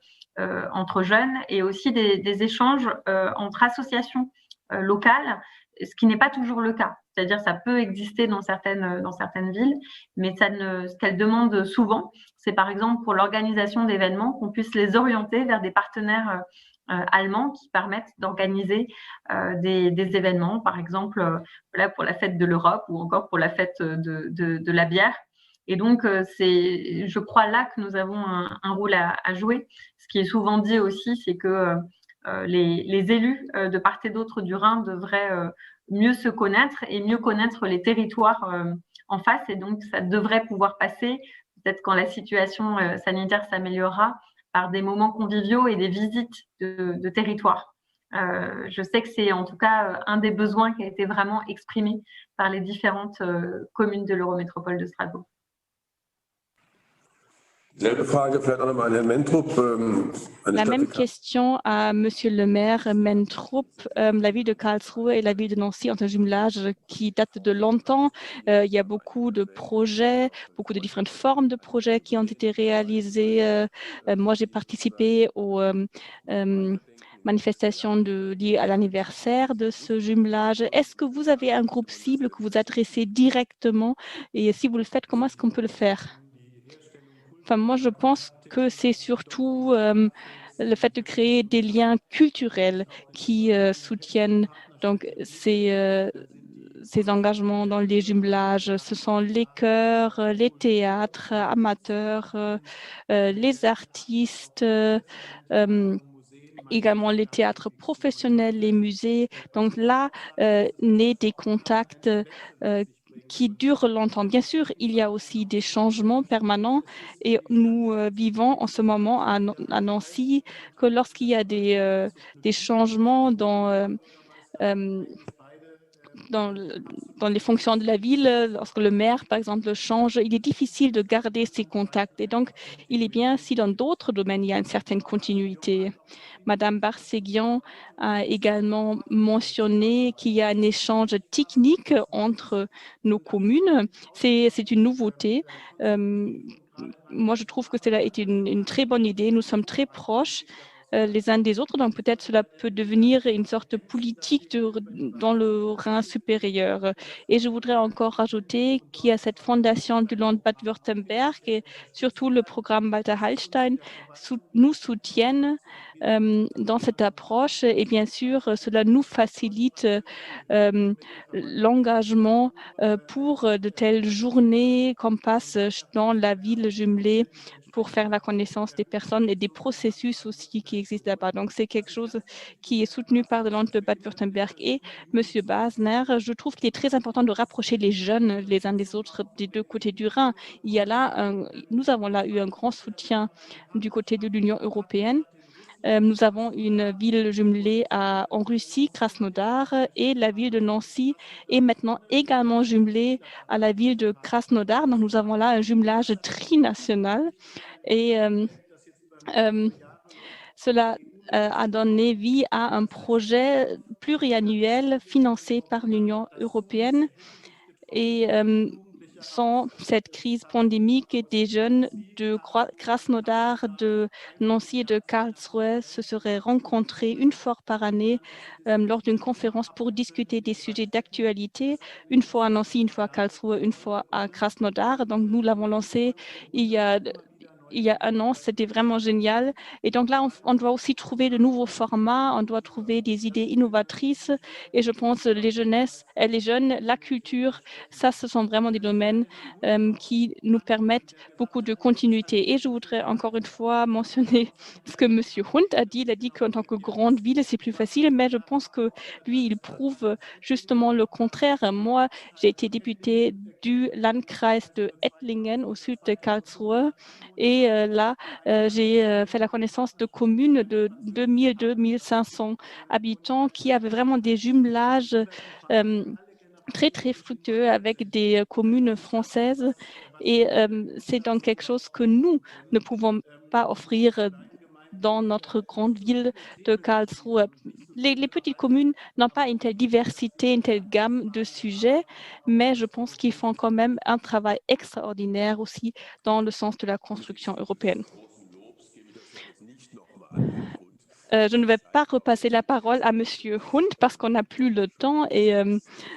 entre jeunes et aussi des échanges entre associations locales, ce qui n'est pas toujours le cas. C'est-à-dire ça peut exister dans certaines villes, mais ce qu'elles demandent souvent, c'est par exemple pour l'organisation d'événements qu'on puisse les orienter vers des partenaires allemands qui permettent d'organiser des événements, par exemple pour la fête de l'Europe ou encore pour la fête de la bière. Et donc, c'est, je crois, là que nous avons un rôle à jouer. Ce qui est souvent dit aussi, c'est que les élus de part et d'autre du Rhin devraient mieux se connaître et mieux connaître les territoires en face. Et donc, ça devrait pouvoir passer, peut-être quand la situation sanitaire s'améliorera, par des moments conviviaux et des visites de territoires. Je sais que c'est en tout cas un des besoins qui a été vraiment exprimé par les différentes communes de l'Eurométropole de Strasbourg. La même question à Monsieur le maire Mentroup. La ville de Karlsruhe et la ville de Nancy ont un jumelage qui date de longtemps. Il y a beaucoup de projets, beaucoup de différentes formes de projets qui ont été réalisés. Moi, j'ai participé aux manifestations liées à l'anniversaire de ce jumelage. Est-ce que vous avez un groupe cible que vous adressez directement? Et si vous le faites, comment est-ce qu'on peut le faire? Enfin, moi, je pense que c'est surtout le fait de créer des liens culturels qui soutiennent donc ces engagements dans les jumelages. Ce sont les chœurs, les théâtres amateurs, les artistes également les théâtres professionnels, les musées. Donc là, naît des contacts qui durent longtemps. Bien sûr, il y a aussi des changements permanents et nous vivons en ce moment à Nancy que lorsqu'il y a des changements dans les fonctions de la ville, lorsque le maire, par exemple, change, il est difficile de garder ces contacts. Et donc, il est bien si dans d'autres domaines, il y a une certaine continuité. Madame Barseguian a également mentionné qu'il y a un échange technique entre nos communes. C'est une nouveauté. Moi, je trouve que cela est une très bonne idée. Nous sommes très proches les uns des autres. Donc, peut-être cela peut devenir une sorte de politique dans le Rhin supérieur. Et je voudrais encore rajouter qu'il y a cette fondation du Land Bad-Württemberg et surtout le programme Walter Hallstein nous soutiennent dans cette approche. Et bien sûr, cela nous facilite l'engagement pour de telles journées qu'on passe dans la ville jumelée pour faire la connaissance des personnes et des processus aussi qui existent là-bas. Donc, c'est quelque chose qui est soutenu par le Land de Bad-Württemberg et M. Basner. Je trouve qu'il est très important de rapprocher les jeunes les uns des autres des deux côtés du Rhin. Nous avons là eu un grand soutien du côté de l'Union européenne. Nous avons une ville jumelée en Russie, Krasnodar, et la ville de Nancy est maintenant également jumelée à la ville de Krasnodar. Donc, nous avons là un jumelage trinational et cela a donné vie à un projet pluriannuel financé par l'Union européenne. Et sans cette crise pandémique, des jeunes de Krasnodar, de Nancy et de Karlsruhe se seraient rencontrés une fois par année lors d'une conférence pour discuter des sujets d'actualité, une fois à Nancy, une fois à Karlsruhe, une fois à Krasnodar. Donc, nous l'avons lancé il y a un an, c'était vraiment génial. Et donc là, on doit aussi trouver de nouveaux formats, on doit trouver des idées innovatrices. Et je pense les jeunes, la culture, ça, ce sont vraiment des domaines qui nous permettent beaucoup de continuité. Et je voudrais encore une fois mentionner ce que M. Hund a dit. Il a dit qu'en tant que grande ville, c'est plus facile, mais je pense que lui, il prouve justement le contraire. Moi, j'ai été députée du Landkreis de Ettlingen au sud de Karlsruhe. Et là, j'ai fait la connaissance de communes de 2000-2500 habitants qui avaient vraiment des jumelages très, très fructueux avec des communes françaises. Et c'est donc quelque chose que nous ne pouvons pas offrir dans notre grande ville de Karlsruhe. Les petites communes n'ont pas une telle diversité, une telle gamme de sujets, mais je pense qu'ils font quand même un travail extraordinaire aussi dans le sens de la construction européenne. Je ne vais pas repasser la parole à M. Hund parce qu'on n'a plus le temps. Et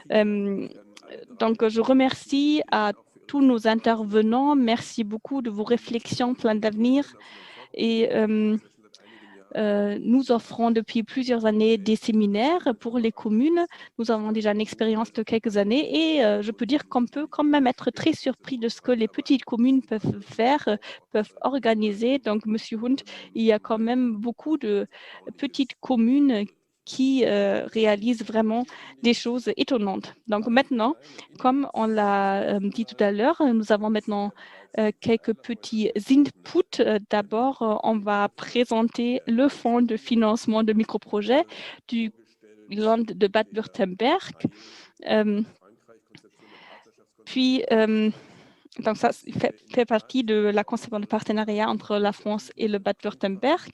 donc, je remercie à tous nos intervenants. Merci beaucoup de vos réflexions pleines d'avenir. Et nous offrons depuis plusieurs années des séminaires pour les communes. Nous avons déjà une expérience de quelques années et je peux dire qu'on peut quand même être très surpris de ce que les petites communes peuvent faire, peuvent organiser. Donc, Monsieur Hund, il y a quand même beaucoup de petites communes qui réalisent vraiment des choses étonnantes. Donc maintenant, comme on l'a dit tout à l'heure, nous avons maintenant quelques petits inputs. D'abord, on va présenter le fonds de financement de microprojets du Land de Bad-Württemberg. Puis, donc ça fait partie de la conception de partenariat entre la France et le Bad-Württemberg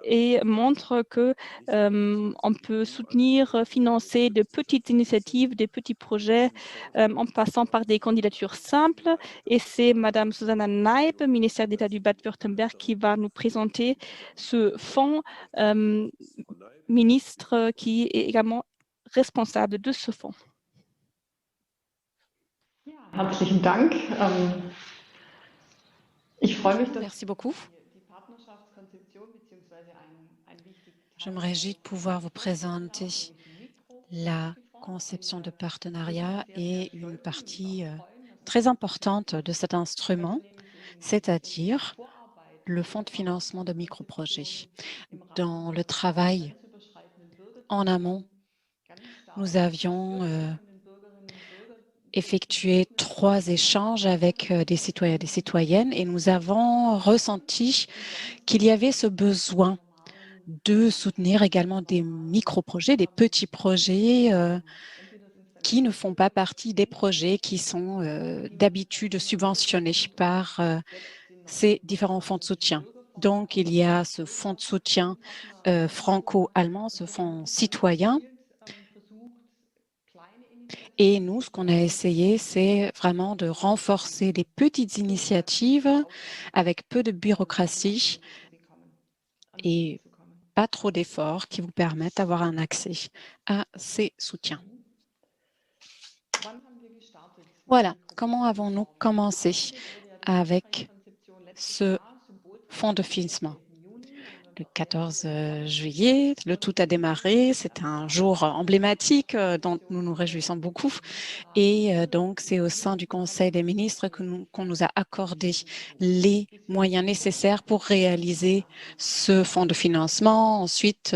et montre que on peut soutenir, financer de petites initiatives, des petits projets en passant par des candidatures simples. Et c'est Madame Susanna Neib, ministère d'État du Bad-Württemberg, qui va nous présenter ce fonds, ministre qui est également responsable de ce fonds. Herzlichen Dank. Ich freue mich, dass Merci beaucoup. Je me réjouis de pouvoir vous présenter la conception de partenariat et une partie très importante de cet instrument, c'est-à-dire le fonds de financement de microprojets. Dans le travail en amont, nous avions effectué 3 échanges avec des citoyens et des citoyennes et nous avons ressenti qu'il y avait ce besoin de soutenir également des micro-projets, des petits projets qui ne font pas partie des projets qui sont d'habitude subventionnés par ces différents fonds de soutien. Donc, il y a ce fonds de soutien franco-allemand, ce fonds citoyen. Et nous, ce qu'on a essayé, c'est vraiment de renforcer des petites initiatives avec peu de bureaucratie et pas trop d'efforts qui vous permettent d'avoir un accès à ces soutiens. Voilà, comment avons-nous commencé avec ce fonds de financement? Le 14 juillet, le tout a démarré. C'est un jour emblématique dont nous nous réjouissons beaucoup. Et donc, c'est au sein du Conseil des ministres qu'on nous a accordé les moyens nécessaires pour réaliser ce fonds de financement. Ensuite,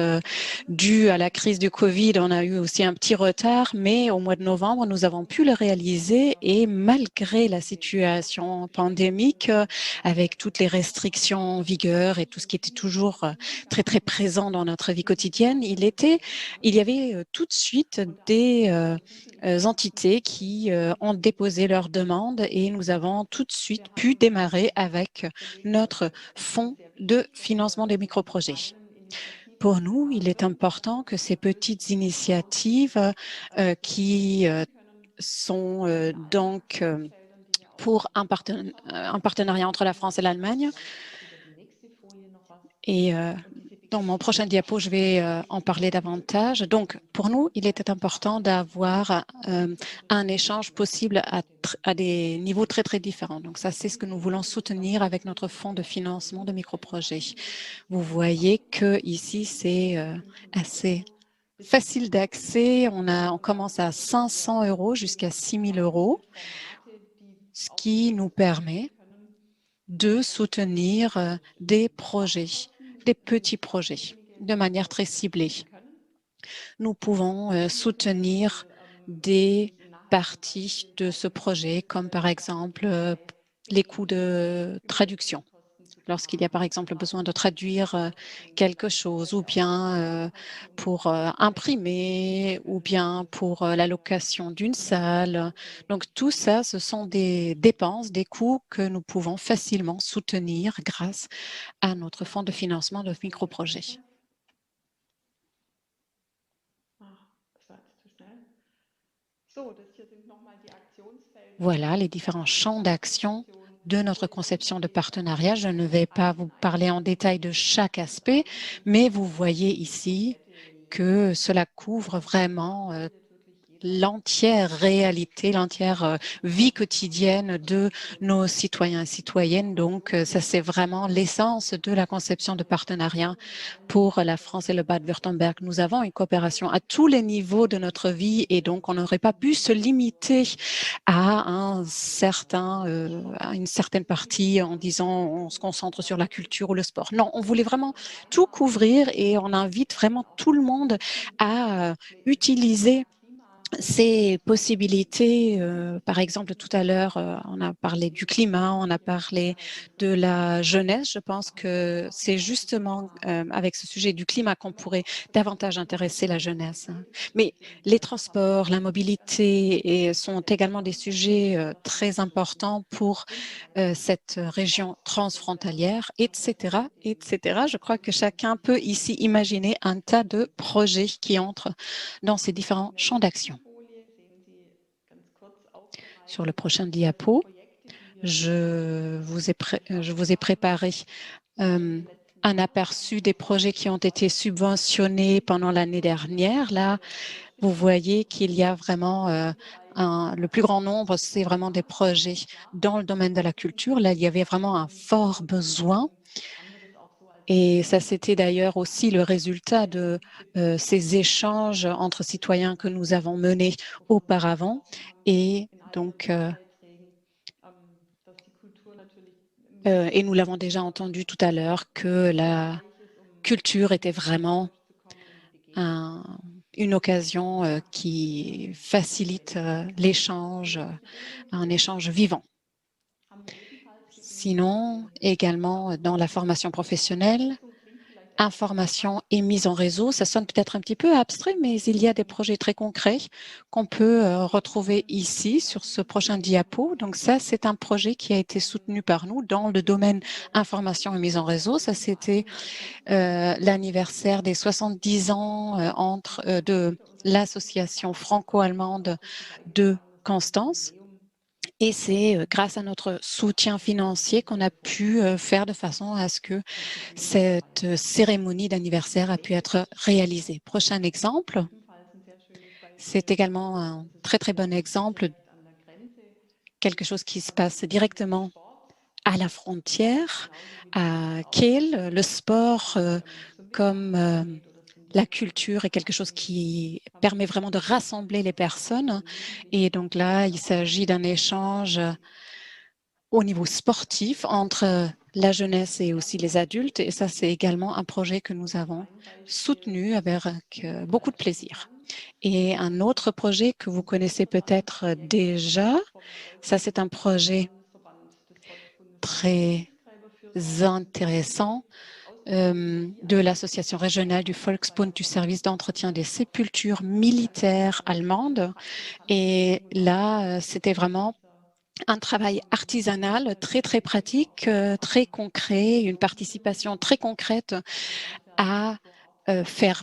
dû à la crise du Covid, on a eu aussi un petit retard, mais au mois de novembre, nous avons pu le réaliser et malgré la situation pandémique, avec toutes les restrictions en vigueur et tout ce qui était toujours très, très présent dans notre vie quotidienne, il y avait tout de suite des entités qui ont déposé leurs demandes et nous avons tout de suite pu démarrer avec notre fonds de financement des microprojets. Pour nous, il est important que ces petites initiatives qui sont donc pour un partenariat entre la France et l'Allemagne. Et dans mon prochain diapo, je vais en parler davantage. Donc, pour nous, il était important d'avoir un échange possible à des niveaux très, très différents. Donc, ça, c'est ce que nous voulons soutenir avec notre fonds de financement de microprojets. Vous voyez que ici, c'est assez facile d'accès. On commence à 500 € jusqu'à 6 000 €, ce qui nous permet de soutenir des projets, des petits projets, de manière très ciblée. Nous pouvons soutenir des parties de ce projet, comme par exemple les coûts de traduction. Lorsqu'il y a par exemple besoin de traduire quelque chose, ou bien pour imprimer, ou bien pour la location d'une salle. Donc tout ça, ce sont des dépenses, des coûts que nous pouvons facilement soutenir grâce à notre fonds de financement de microprojets. Voilà les différents champs d'action de notre conception de partenariat. Je ne vais pas vous parler en détail de chaque aspect, mais vous voyez ici que cela couvre vraiment l'entière réalité, l'entière vie quotidienne de nos citoyens et citoyennes. Donc, ça, c'est vraiment l'essence de la conception de partenariat pour la France et le Bade-Wurtemberg. Nous avons une coopération à tous les niveaux de notre vie et donc, on n'aurait pas pu se limiter à une certaine partie en disant on se concentre sur la culture ou le sport. Non, on voulait vraiment tout couvrir et on invite vraiment tout le monde à utiliser ces possibilités, par exemple, tout à l'heure, on a parlé du climat, on a parlé de la jeunesse. Je pense que c'est justement avec ce sujet du climat qu'on pourrait davantage intéresser la jeunesse. Mais les transports, la mobilité sont également des sujets très importants pour cette région transfrontalière, etc., etc. Je crois que chacun peut ici imaginer un tas de projets qui entrent dans ces différents champs d'action. Sur le prochain diapo, je vous ai préparé un aperçu des projets qui ont été subventionnés pendant l'année dernière. Là, vous voyez qu'il y a vraiment le plus grand nombre, c'est vraiment des projets dans le domaine de la culture. Là, il y avait vraiment un fort besoin. Et ça, c'était d'ailleurs aussi le résultat de ces échanges entre citoyens que nous avons menés auparavant. Et donc, et nous l'avons déjà entendu tout à l'heure, que la culture était vraiment une occasion qui facilite l'échange, un échange vivant. Sinon, également dans la formation professionnelle, information et mise en réseau, ça sonne peut-être un petit peu abstrait, mais il y a des projets très concrets qu'on peut retrouver ici sur ce prochain diapo. Donc ça, c'est un projet qui a été soutenu par nous dans le domaine information et mise en réseau. Ça, c'était l'anniversaire des 70 ans de l'association franco-allemande de Constance. Et c'est grâce à notre soutien financier qu'on a pu faire de façon à ce que cette cérémonie d'anniversaire a pu être réalisée. Prochain exemple, c'est également un très, très bon exemple, quelque chose qui se passe directement à la frontière, à Kiel. Le sport comme la culture est quelque chose qui permet vraiment de rassembler les personnes. Et donc là, il s'agit d'un échange au niveau sportif entre la jeunesse et aussi les adultes. Et ça, c'est également un projet que nous avons soutenu avec beaucoup de plaisir. Et un autre projet que vous connaissez peut-être déjà, ça, c'est un projet très intéressant de l'association régionale du Volksbund du service d'entretien des sépultures militaires allemandes. Et là, c'était vraiment un travail artisanal très, très pratique, très concret, une participation très concrète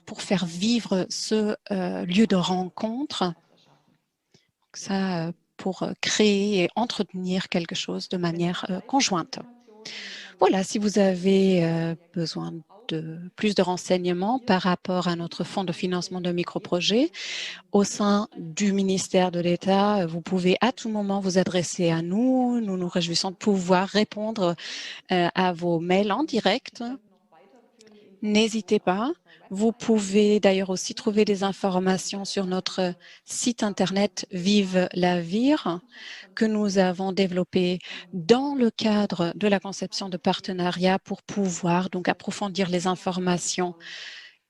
pour faire vivre ce lieu de rencontre. Ça, pour créer et entretenir quelque chose de manière conjointe. Voilà, si vous avez besoin de plus de renseignements par rapport à notre fonds de financement de microprojets, au sein du ministère de l'État, vous pouvez à tout moment vous adresser à nous. Nous nous réjouissons de pouvoir répondre à vos mails en direct. N'hésitez pas. Vous pouvez d'ailleurs aussi trouver des informations sur notre site Internet Vive la Vire que nous avons développé dans le cadre de la conception de partenariats pour pouvoir donc approfondir les informations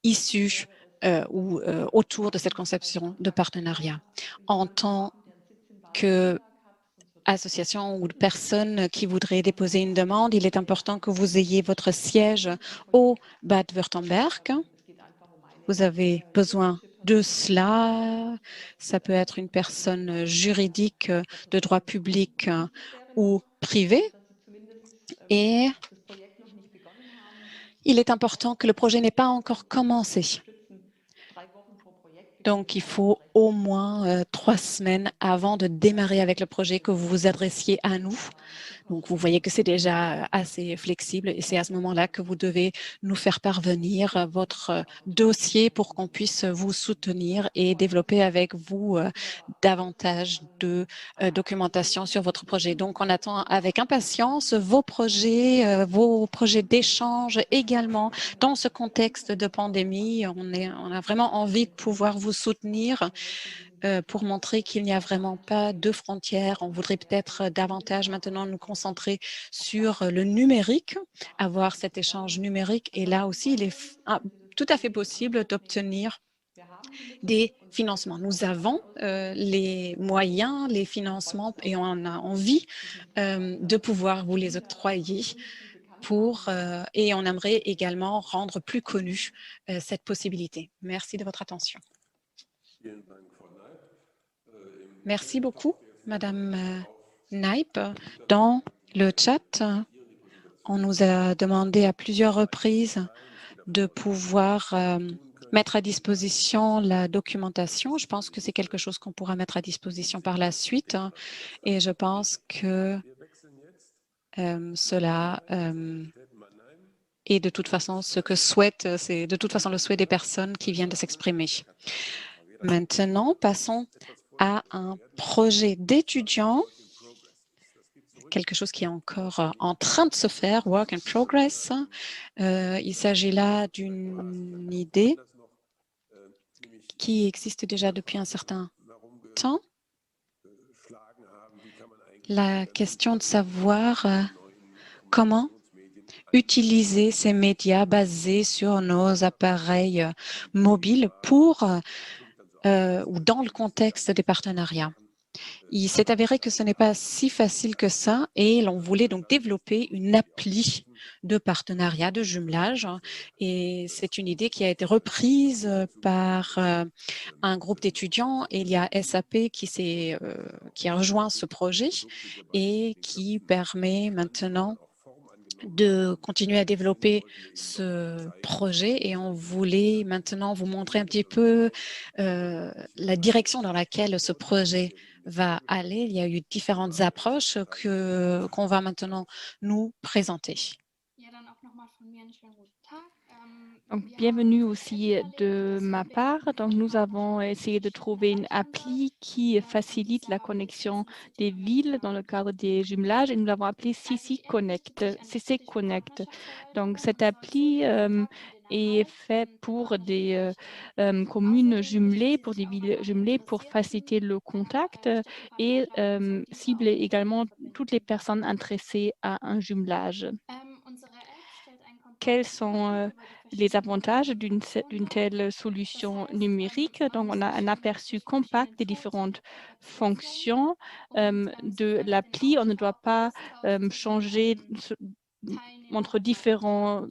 issues ou autour de cette conception de partenariat. En tant que association ou de personnes qui voudraient déposer une demande, il est important que vous ayez votre siège au Bade-Württemberg. Vous avez besoin de cela. Ça peut être une personne juridique de droit public ou privé. Et il est important que le projet n'ait pas encore commencé. Donc, il faut au moins 3 semaines avant de démarrer avec le projet que vous vous adressiez à nous. Donc, vous voyez que c'est déjà assez flexible et c'est à ce moment-là que vous devez nous faire parvenir votre dossier pour qu'on puisse vous soutenir et développer avec vous davantage de documentation sur votre projet. Donc, on attend avec impatience vos projets d'échange également dans ce contexte de pandémie. On a vraiment envie de pouvoir vous soutenir pour montrer qu'il n'y a vraiment pas de frontières. On voudrait peut-être davantage maintenant nous concentrer sur le numérique, avoir cet échange numérique. Et là aussi, il est tout à fait possible d'obtenir des financements. Nous avons les moyens, les financements et on a envie de pouvoir vous les octroyer et on aimerait également rendre plus connue cette possibilité. Merci de votre attention. Merci beaucoup, Madame Naip. Dans le chat, on nous a demandé à plusieurs reprises de pouvoir mettre à disposition la documentation. Je pense que c'est quelque chose qu'on pourra mettre à disposition par la suite. Et je pense que cela est de toute façon ce que c'est de toute façon le souhait des personnes qui viennent de s'exprimer. Maintenant, passons à un projet d'étudiant, quelque chose qui est encore en train de se faire, work in progress. Il s'agit là d'une idée qui existe déjà depuis un certain temps. La question de savoir comment utiliser ces médias basés sur nos appareils mobiles pour ou dans le contexte des partenariats. Il s'est avéré que ce n'est pas si facile que ça et l'on voulait donc développer une appli de partenariat, de jumelage. Et c'est une idée qui a été reprise par un groupe d'étudiants et il y a SAP qui a rejoint ce projet et qui permet maintenant de continuer à développer ce projet et on voulait maintenant vous montrer un petit peu la direction dans laquelle ce projet va aller. Il y a eu différentes approches qu'on va maintenant nous présenter. Donc, bienvenue aussi de ma part. Donc, nous avons essayé de trouver une appli qui facilite la connexion des villes dans le cadre des jumelages et nous l'avons appelée CC Connect. Donc, cette appli est faite pour des communes jumelées, pour des villes jumelées, pour faciliter le contact et cible également toutes les personnes intéressées à un jumelage. Quels sont les avantages d'une telle solution numérique? Donc, on a un aperçu compact des différentes fonctions de l'appli. On ne doit pas changer entre différents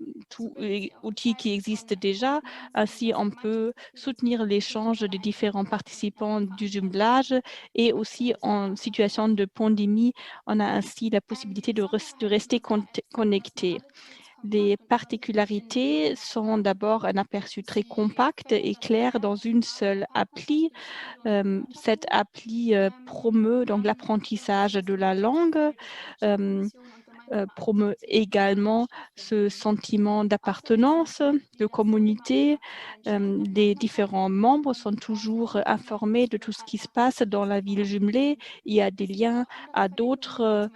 outils qui existent déjà. Ainsi, on peut soutenir l'échange des différents participants du jumelage et aussi en situation de pandémie, on a ainsi la possibilité de rester connecté. Les particularités sont d'abord un aperçu très compact et clair dans une seule appli. Cette appli promeut donc l'apprentissage de la langue, promeut également ce sentiment d'appartenance, de communauté. Les différents membres sont toujours informés de tout ce qui se passe dans la ville jumelée. Il y a des liens à d'autres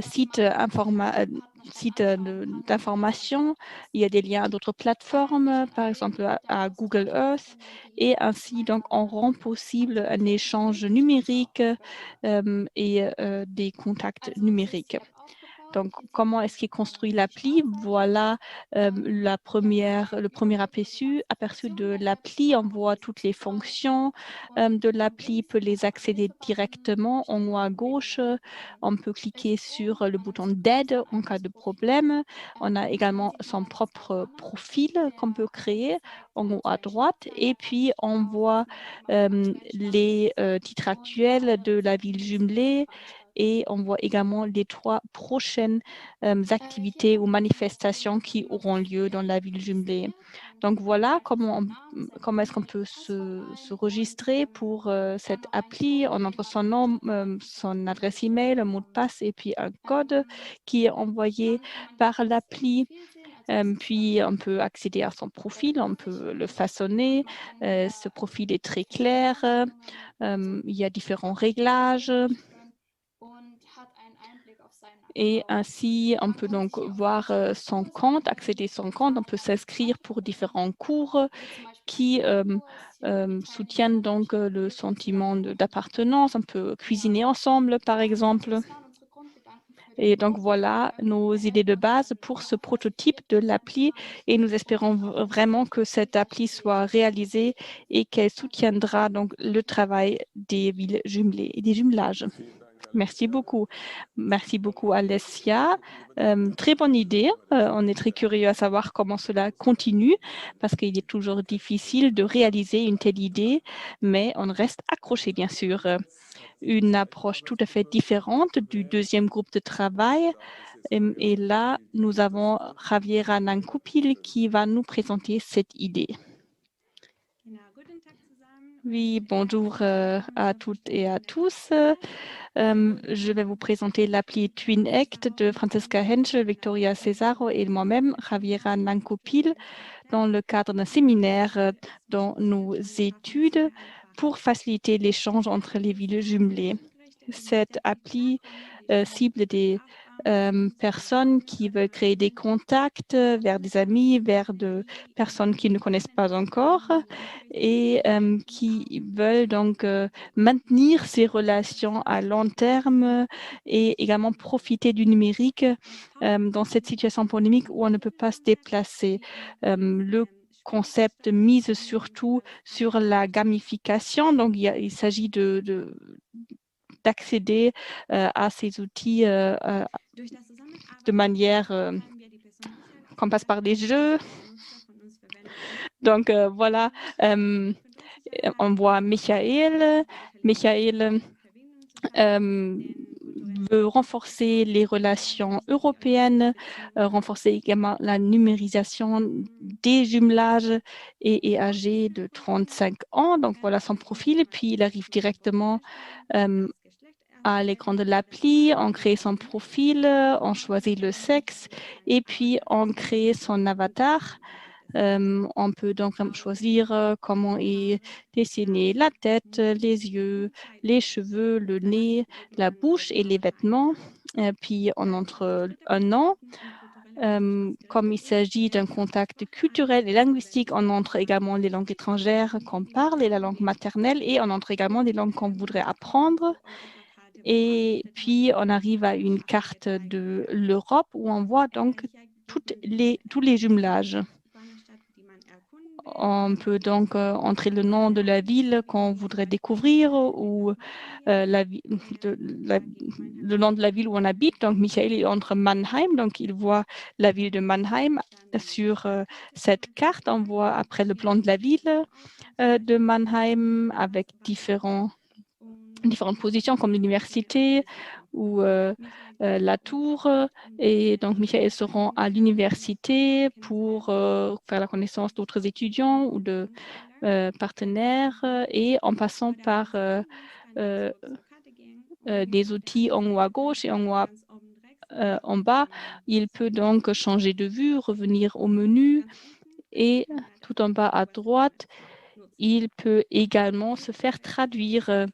sites d'information, il y a des liens à d'autres plateformes, par exemple à Google Earth, et ainsi donc on rend possible un échange numérique et des contacts numériques. Donc, comment est-ce qu'est construit l'appli? Voilà le premier aperçu de l'appli. On voit toutes les fonctions de l'appli, peut les accéder directement en haut à gauche. On peut cliquer sur le bouton d'aide en cas de problème. On a également son propre profil qu'on peut créer en haut à droite. Et puis, on voit les titres actuels de la ville jumelée. Et on voit également les 3 prochaines activités ou manifestations qui auront lieu dans la ville jumelée. Donc voilà comment est-ce qu'on peut se registrer pour cette appli. On entre son nom, son adresse email, un mot de passe et puis un code qui est envoyé par l'appli. Puis, on peut accéder à son profil, on peut le façonner. Ce profil est très clair. Il y a différents réglages. Et ainsi, on peut donc voir son compte, accéder à son compte. On peut s'inscrire pour différents cours qui soutiennent donc le sentiment d'appartenance. On peut cuisiner ensemble, par exemple. Et donc, voilà nos idées de base pour ce prototype de l'appli et nous espérons vraiment que cette appli soit réalisée et qu'elle soutiendra donc le travail des villes jumelées et des jumelages. Merci beaucoup. Merci beaucoup, Alessia. Très bonne idée. On est très curieux à savoir comment cela continue parce qu'il est toujours difficile de réaliser une telle idée, mais on reste accroché, bien sûr. Une approche tout à fait différente du deuxième groupe de travail. Et là, nous avons Javiera Nankupil qui va nous présenter cette idée. Oui, bonjour à toutes et à tous. Je vais vous présenter l'appli TwinAct de Francesca Henschel, Victoria Cesaro et moi-même, Javiera Nankupil, dans le cadre d'un séminaire dans nos études pour faciliter l'échange entre les villes jumelées. Cette appli cible des personnes qui veulent créer des contacts vers des amis, vers de personnes qu'ils ne connaissent pas encore et qui veulent donc maintenir ces relations à long terme et également profiter du numérique dans cette situation pandémique où on ne peut pas se déplacer. Le concept mise surtout sur la gamification, donc il s'agit d'accéder à ces outils de manière qu'on passe par des jeux. Donc voilà, on voit Michael. Michael veut renforcer les relations européennes, renforcer également la numérisation des jumelages et est âgé de 35 ans. Donc voilà son profil. Et puis il arrive directement à l'écran de l'appli, on crée son profil, on choisit le sexe et puis on crée son avatar. On peut donc choisir comment est dessinée la tête, les yeux, les cheveux, le nez, la bouche et les vêtements. Puis on entre un nom. Comme il s'agit d'un contact culturel et linguistique, on entre également les langues étrangères qu'on parle et la langue maternelle et on entre également des langues qu'on voudrait apprendre. Et puis, on arrive à une carte de l'Europe où on voit donc tous les jumelages. On peut donc entrer le nom de la ville qu'on voudrait découvrir ou le nom de la ville où on habite. Donc, Michael est entre Mannheim, donc il voit la ville de Mannheim sur cette carte. On voit après le plan de la ville de Mannheim avec différentes positions comme l'université ou la tour. Et donc, Michael se rend à l'université pour faire la connaissance d'autres étudiants ou de partenaires et en passant par des outils en haut à gauche et en haut en bas, il peut donc changer de vue, revenir au menu et tout en bas à droite, il peut également se faire traduire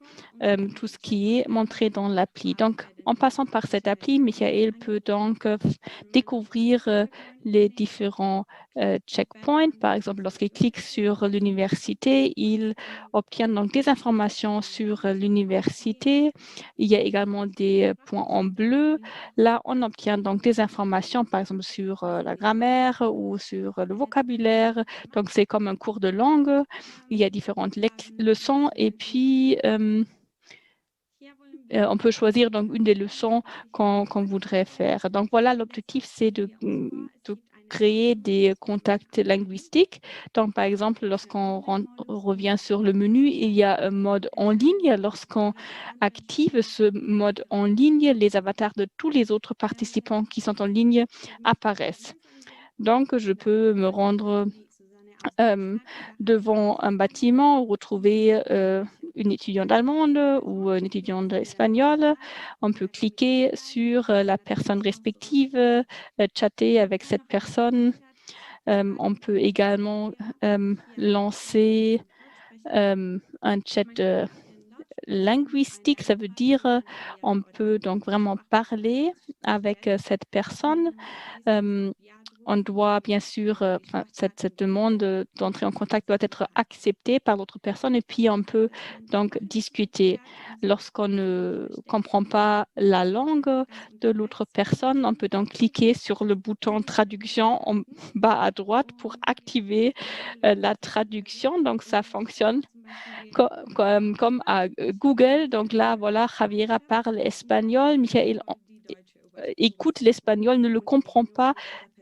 tout ce qui est montré dans l'appli. Donc, en passant par cette appli, Michael peut donc découvrir les différents checkpoints. Par exemple, lorsqu'il clique sur l'université, il obtient donc des informations sur l'université. Il y a également des points en bleu. Là, on obtient donc des informations, par exemple, sur la grammaire ou sur le vocabulaire. Donc, c'est comme un cours de langue. Il y a différentes leçons et puis on peut choisir donc une des leçons qu'on voudrait faire. Donc voilà, l'objectif, c'est de créer des contacts linguistiques. Donc, par exemple, lorsqu'on revient sur le menu, il y a un mode en ligne. Lorsqu'on active ce mode en ligne, les avatars de tous les autres participants qui sont en ligne apparaissent. Donc, je peux me rendre devant un bâtiment, retrouver une étudiante allemande ou une étudiante espagnole. On peut cliquer sur la personne respective, chatter avec cette personne. On peut également lancer un chat linguistique. Ça veut dire on peut donc vraiment parler avec cette personne. On doit bien sûr, cette demande d'entrer en contact doit être acceptée par l'autre personne et puis on peut donc discuter. Lorsqu'on ne comprend pas la langue de l'autre personne, on peut donc cliquer sur le bouton traduction en bas à droite pour activer la traduction. Donc, ça fonctionne comme à Google. Donc là, voilà, Javiera parle espagnol, Michael écoute l'espagnol, ne le comprend pas,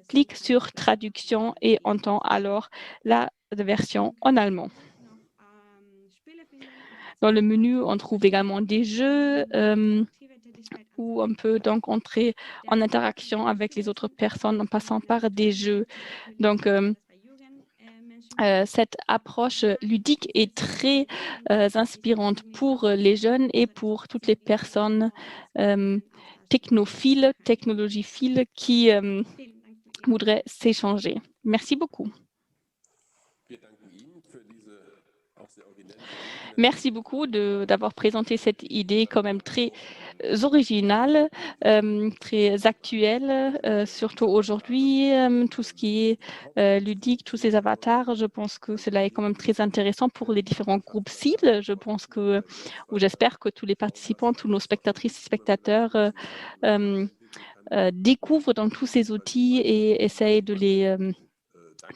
clique sur traduction et entend alors la version en allemand. Dans le menu, on trouve également des jeux où on peut donc entrer en interaction avec les autres personnes en passant par des jeux. Donc, cette approche ludique est très inspirante pour les jeunes et pour toutes les personnes technophiles, technologiphiles qui voudraient s'échanger. Merci beaucoup. Merci beaucoup d'avoir présenté cette idée quand même très originale, très actuelle, surtout aujourd'hui, tout ce qui est ludique, tous ces avatars. Je pense que cela est quand même très intéressant pour les différents groupes cibles. Je pense que, ou j'espère que tous les participants, tous nos spectatrices et spectateurs découvrent dans tous ces outils et essayent de les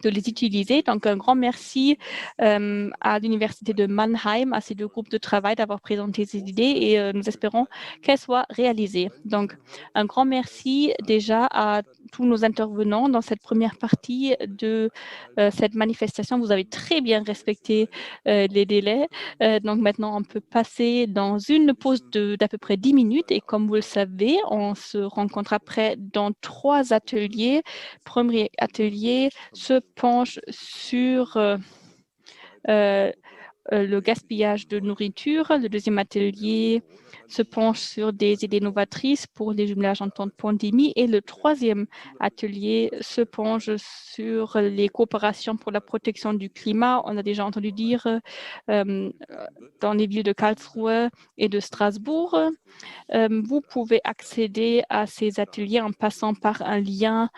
utiliser. Donc, un grand merci à l'Université de Mannheim, à ces deux groupes de travail d'avoir présenté ces idées et nous espérons qu'elles soient réalisées. Donc, un grand merci déjà à tous nos intervenants dans cette première partie de cette manifestation. Vous avez très bien respecté les délais. Donc, maintenant, on peut passer dans une pause d'à peu près 10 minutes et comme vous le savez, on se rencontre après dans 3 ateliers. Premier atelier se penche sur le gaspillage de nourriture. Le deuxième atelier se penche sur des idées novatrices pour les jumelages en temps de pandémie. Et le troisième atelier se penche sur les coopérations pour la protection du climat. On a déjà entendu dire dans les villes de Karlsruhe et de Strasbourg. Vous pouvez accéder à ces ateliers en passant par un lien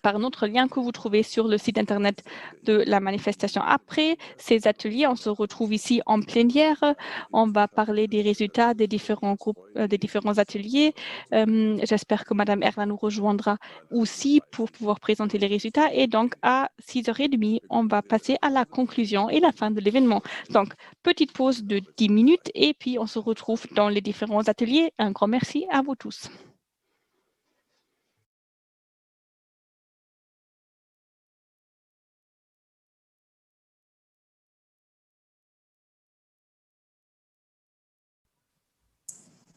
par un autre lien que vous trouvez sur le site Internet de la manifestation. Après ces ateliers, on se retrouve ici en plénière. On va parler des résultats des différents groupes, des différents ateliers. J'espère que Mme Erla nous rejoindra aussi pour pouvoir présenter les résultats. Et donc, à 6h30, on va passer à la conclusion et la fin de l'événement. Donc, petite pause de 10 minutes et puis on se retrouve dans les différents ateliers. Un grand merci à vous tous.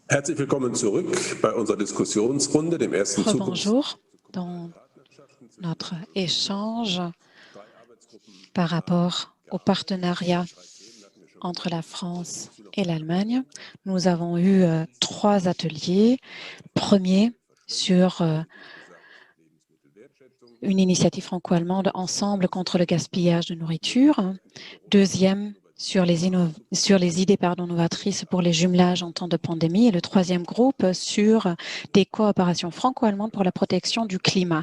Herzlich willkommen zurück bei unserer Diskussionsrunde, dem ersten Bonjour. Dans notre échange par rapport au partenariat entre la France et l'Allemagne, nous avons eu 3 ateliers. Premier sur une initiative franco-allemande ensemble contre le gaspillage de nourriture. Deuxième sur les idées novatrices pour les jumelages en temps de pandémie. Et le troisième groupe sur des coopérations franco-allemandes pour la protection du climat.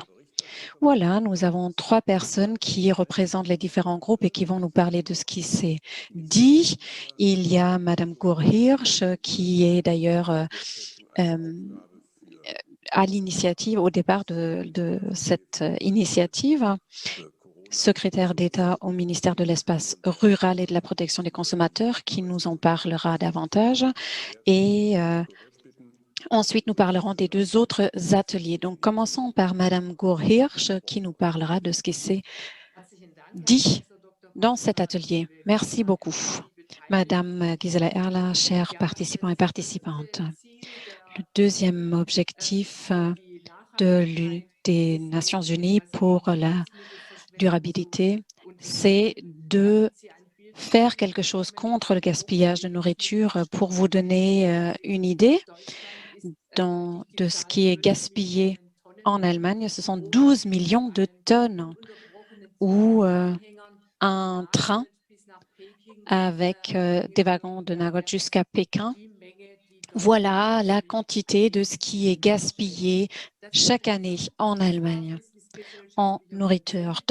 Voilà, nous avons 3 personnes qui représentent les différents groupes et qui vont nous parler de ce qui s'est dit. Il y a Madame Gurhirsch qui est d'ailleurs à l'initiative, au départ de cette initiative, secrétaire d'État au ministère de l'Espace rural et de la protection des consommateurs, qui nous en parlera davantage. Et ensuite, nous parlerons des 2 autres ateliers. Donc, commençons par Madame Gurhirsch, qui nous parlera de ce qui s'est dit dans cet atelier. Merci beaucoup. Madame Gisela Erla, chers participants et participantes. Le deuxième objectif des Nations Unies pour la durabilité, c'est de faire quelque chose contre le gaspillage de nourriture. Pour vous donner une idée de ce qui est gaspillé en Allemagne, ce sont 12 millions de tonnes ou un train avec des wagons de Nagold jusqu'à Pékin. Voilà la quantité de ce qui est gaspillé chaque année en Allemagne en nourriture.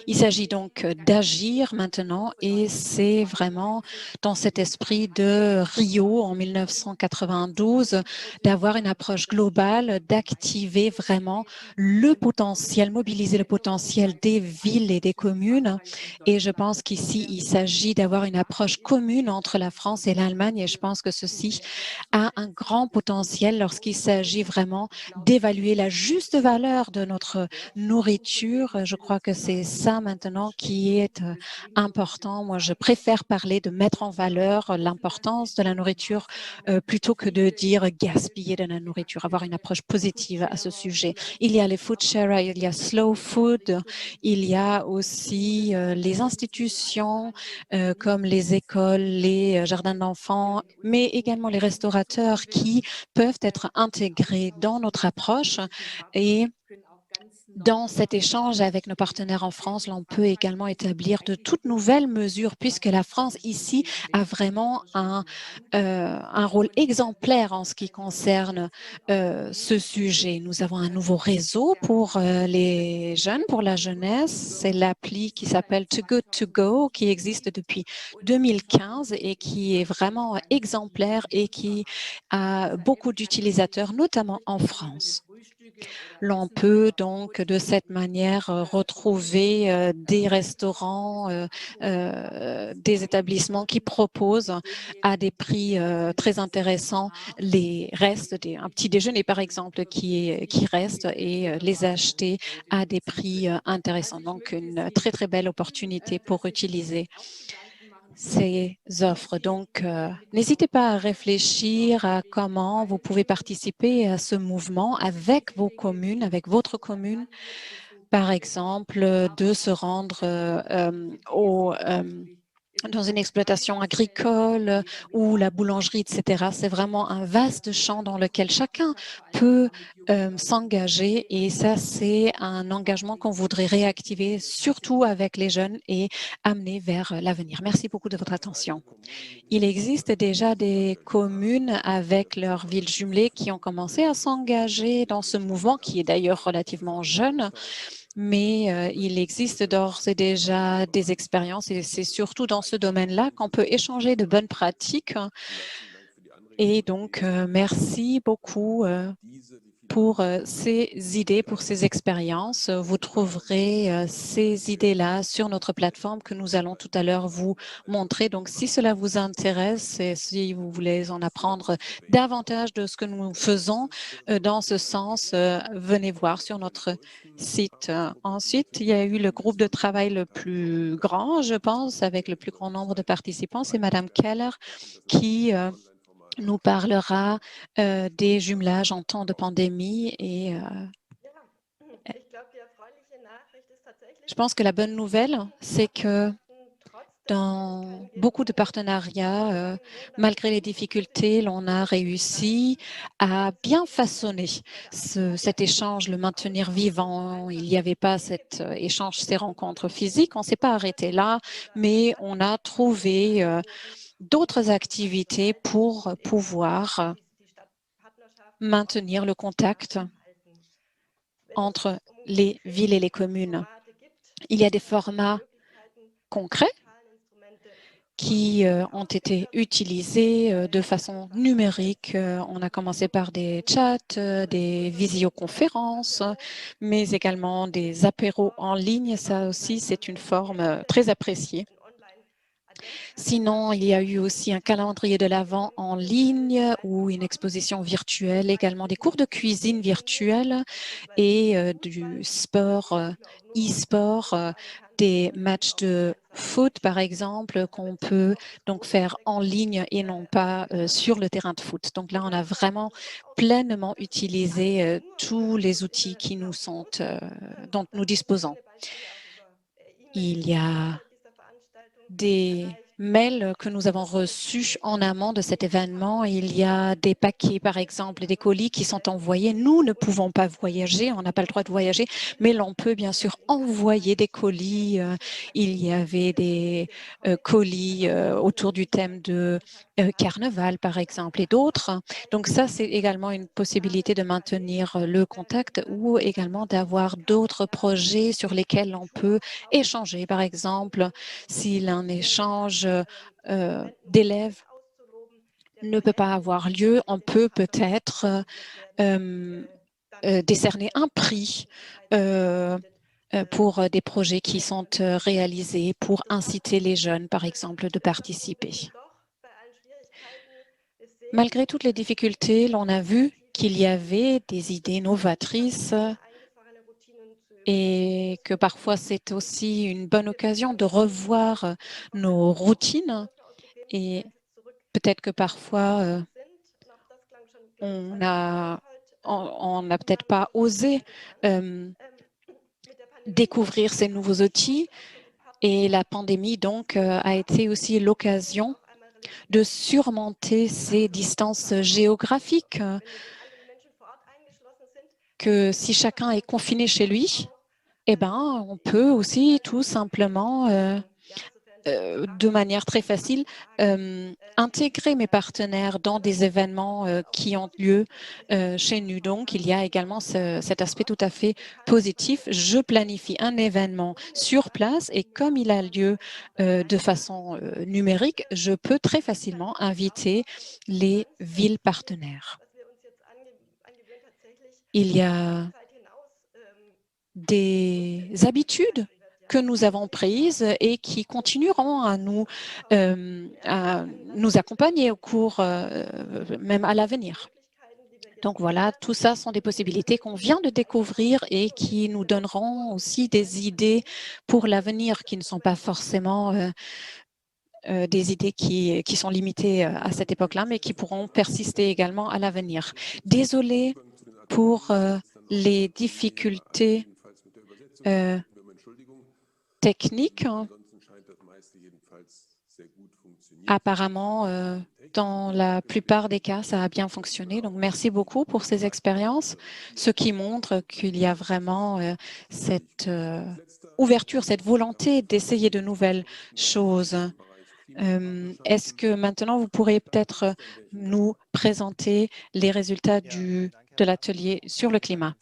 Il s'agit donc d'agir maintenant et c'est vraiment dans cet esprit de Rio en 1992 d'avoir une approche globale, d'activer vraiment le potentiel, mobiliser le potentiel des villes et des communes. Et je pense qu'ici, il s'agit d'avoir une approche commune entre la France et l'Allemagne et je pense que ceci a un grand potentiel lorsqu'il s'agit vraiment d'évaluer la juste valeur de notre nourriture. Je crois que c'est ça maintenant qui est important. Moi, je préfère parler de mettre en valeur l'importance de la nourriture plutôt que de dire gaspiller de la nourriture, avoir une approche positive à ce sujet. Il y a les food sharers, il y a slow food, il y a aussi les institutions comme les écoles, les jardins d'enfants, mais également les restaurateurs qui peuvent être intégrés dans notre approche et Dans cet échange avec nos partenaires en France, l'on peut également établir de toutes nouvelles mesures puisque la France ici a vraiment un rôle exemplaire en ce qui concerne ce sujet. Nous avons un nouveau réseau pour les jeunes, pour la jeunesse. C'est l'appli qui s'appelle Too Good To Go qui existe depuis 2015 et qui est vraiment exemplaire et qui a beaucoup d'utilisateurs, notamment en France. L'on peut donc de cette manière retrouver des restaurants, des établissements qui proposent à des prix très intéressants les restes, un petit déjeuner par exemple qui reste et les acheter à des prix intéressants. Donc une très très belle opportunité pour utiliser ces offres. Donc, n'hésitez pas à réfléchir à comment vous pouvez participer à ce mouvement avec vos communes, avec votre commune, par exemple, de se rendre dans une exploitation agricole ou la boulangerie, etc. C'est vraiment un vaste champ dans lequel chacun peut s'engager et ça, c'est un engagement qu'on voudrait réactiver, surtout avec les jeunes et amener vers l'avenir. Merci beaucoup de votre attention. Il existe déjà des communes avec leurs villes jumelées qui ont commencé à s'engager dans ce mouvement qui est d'ailleurs relativement jeune. Mais il existe d'ores et déjà des expériences et c'est surtout dans ce domaine-là qu'on peut échanger de bonnes pratiques. Et donc, merci beaucoup pour ces idées, pour ces expériences. Vous trouverez ces idées-là sur notre plateforme que nous allons tout à l'heure vous montrer. Donc, si cela vous intéresse et si vous voulez en apprendre davantage de ce que nous faisons dans ce sens, venez voir sur notre site. Ensuite, il y a eu le groupe de travail le plus grand, je pense, avec le plus grand nombre de participants. C'est Madame Keller qui nous parlera des jumelages en temps de pandémie et je pense que la bonne nouvelle, c'est que dans beaucoup de partenariats, malgré les difficultés, l'on a réussi à bien façonner cet échange, le maintenir vivant. Il n'y avait pas cet échange, ces rencontres physiques. On ne s'est pas arrêté là, mais on a trouvé d'autres activités pour pouvoir maintenir le contact entre les villes et les communes. Il y a des formats concrets qui ont été utilisés de façon numérique. On a commencé par des chats, des visioconférences, mais également des apéros en ligne. Ça aussi, c'est une forme très appréciée. Sinon, il y a eu aussi un calendrier de l'Avent en ligne ou une exposition virtuelle, également des cours de cuisine virtuels et du sport, e-sport, des matchs de foot, par exemple, qu'on peut donc faire en ligne et non pas sur le terrain de foot. Donc là, on a vraiment pleinement utilisé tous les outils qui nous sont, dont nous disposons. Il y a des mails que nous avons reçus en amont de cet événement. Il y a des paquets, par exemple, des colis qui sont envoyés. Nous ne pouvons pas voyager, on n'a pas le droit de voyager, mais l'on peut bien sûr envoyer des colis. Il y avait des colis autour du thème de carnaval, par exemple, et d'autres. Donc ça, c'est également une possibilité de maintenir le contact ou également d'avoir d'autres projets sur lesquels on peut échanger. Par exemple, s'il un échange d'élèves ne peut pas avoir lieu, on peut peut-être décerner un prix pour des projets qui sont réalisés pour inciter les jeunes, par exemple, de participer. Malgré toutes les difficultés, l'on a vu qu'il y avait des idées novatrices et que parfois c'est aussi une bonne occasion de revoir nos routines et peut-être que parfois on n'a peut-être pas osé découvrir ces nouveaux outils et la pandémie donc a été aussi l'occasion de surmonter ces distances géographiques que si chacun est confiné chez lui, eh ben, on peut aussi tout simplement, de manière très facile, intégrer mes partenaires dans des événements qui ont lieu chez nous. Donc, il y a également cet aspect tout à fait positif. Je planifie un événement sur place et comme il a lieu de façon numérique, je peux très facilement inviter les villes partenaires. Il y a des habitudes que nous avons prises et qui continueront à nous accompagner au cours, même à l'avenir. Donc voilà, tout ça sont des possibilités qu'on vient de découvrir et qui nous donneront aussi des idées pour l'avenir qui ne sont pas forcément des idées qui sont limitées à cette époque-là, mais qui pourront persister également à l'avenir. Désolée pour les difficultés techniques. Apparemment, dans la plupart des cas, ça a bien fonctionné. Donc, merci beaucoup pour ces expériences, ce qui montre qu'il y a vraiment cette ouverture, cette volonté d'essayer de nouvelles choses. Est-ce que maintenant, vous pourriez peut-être nous présenter les résultats de l'atelier sur le climat?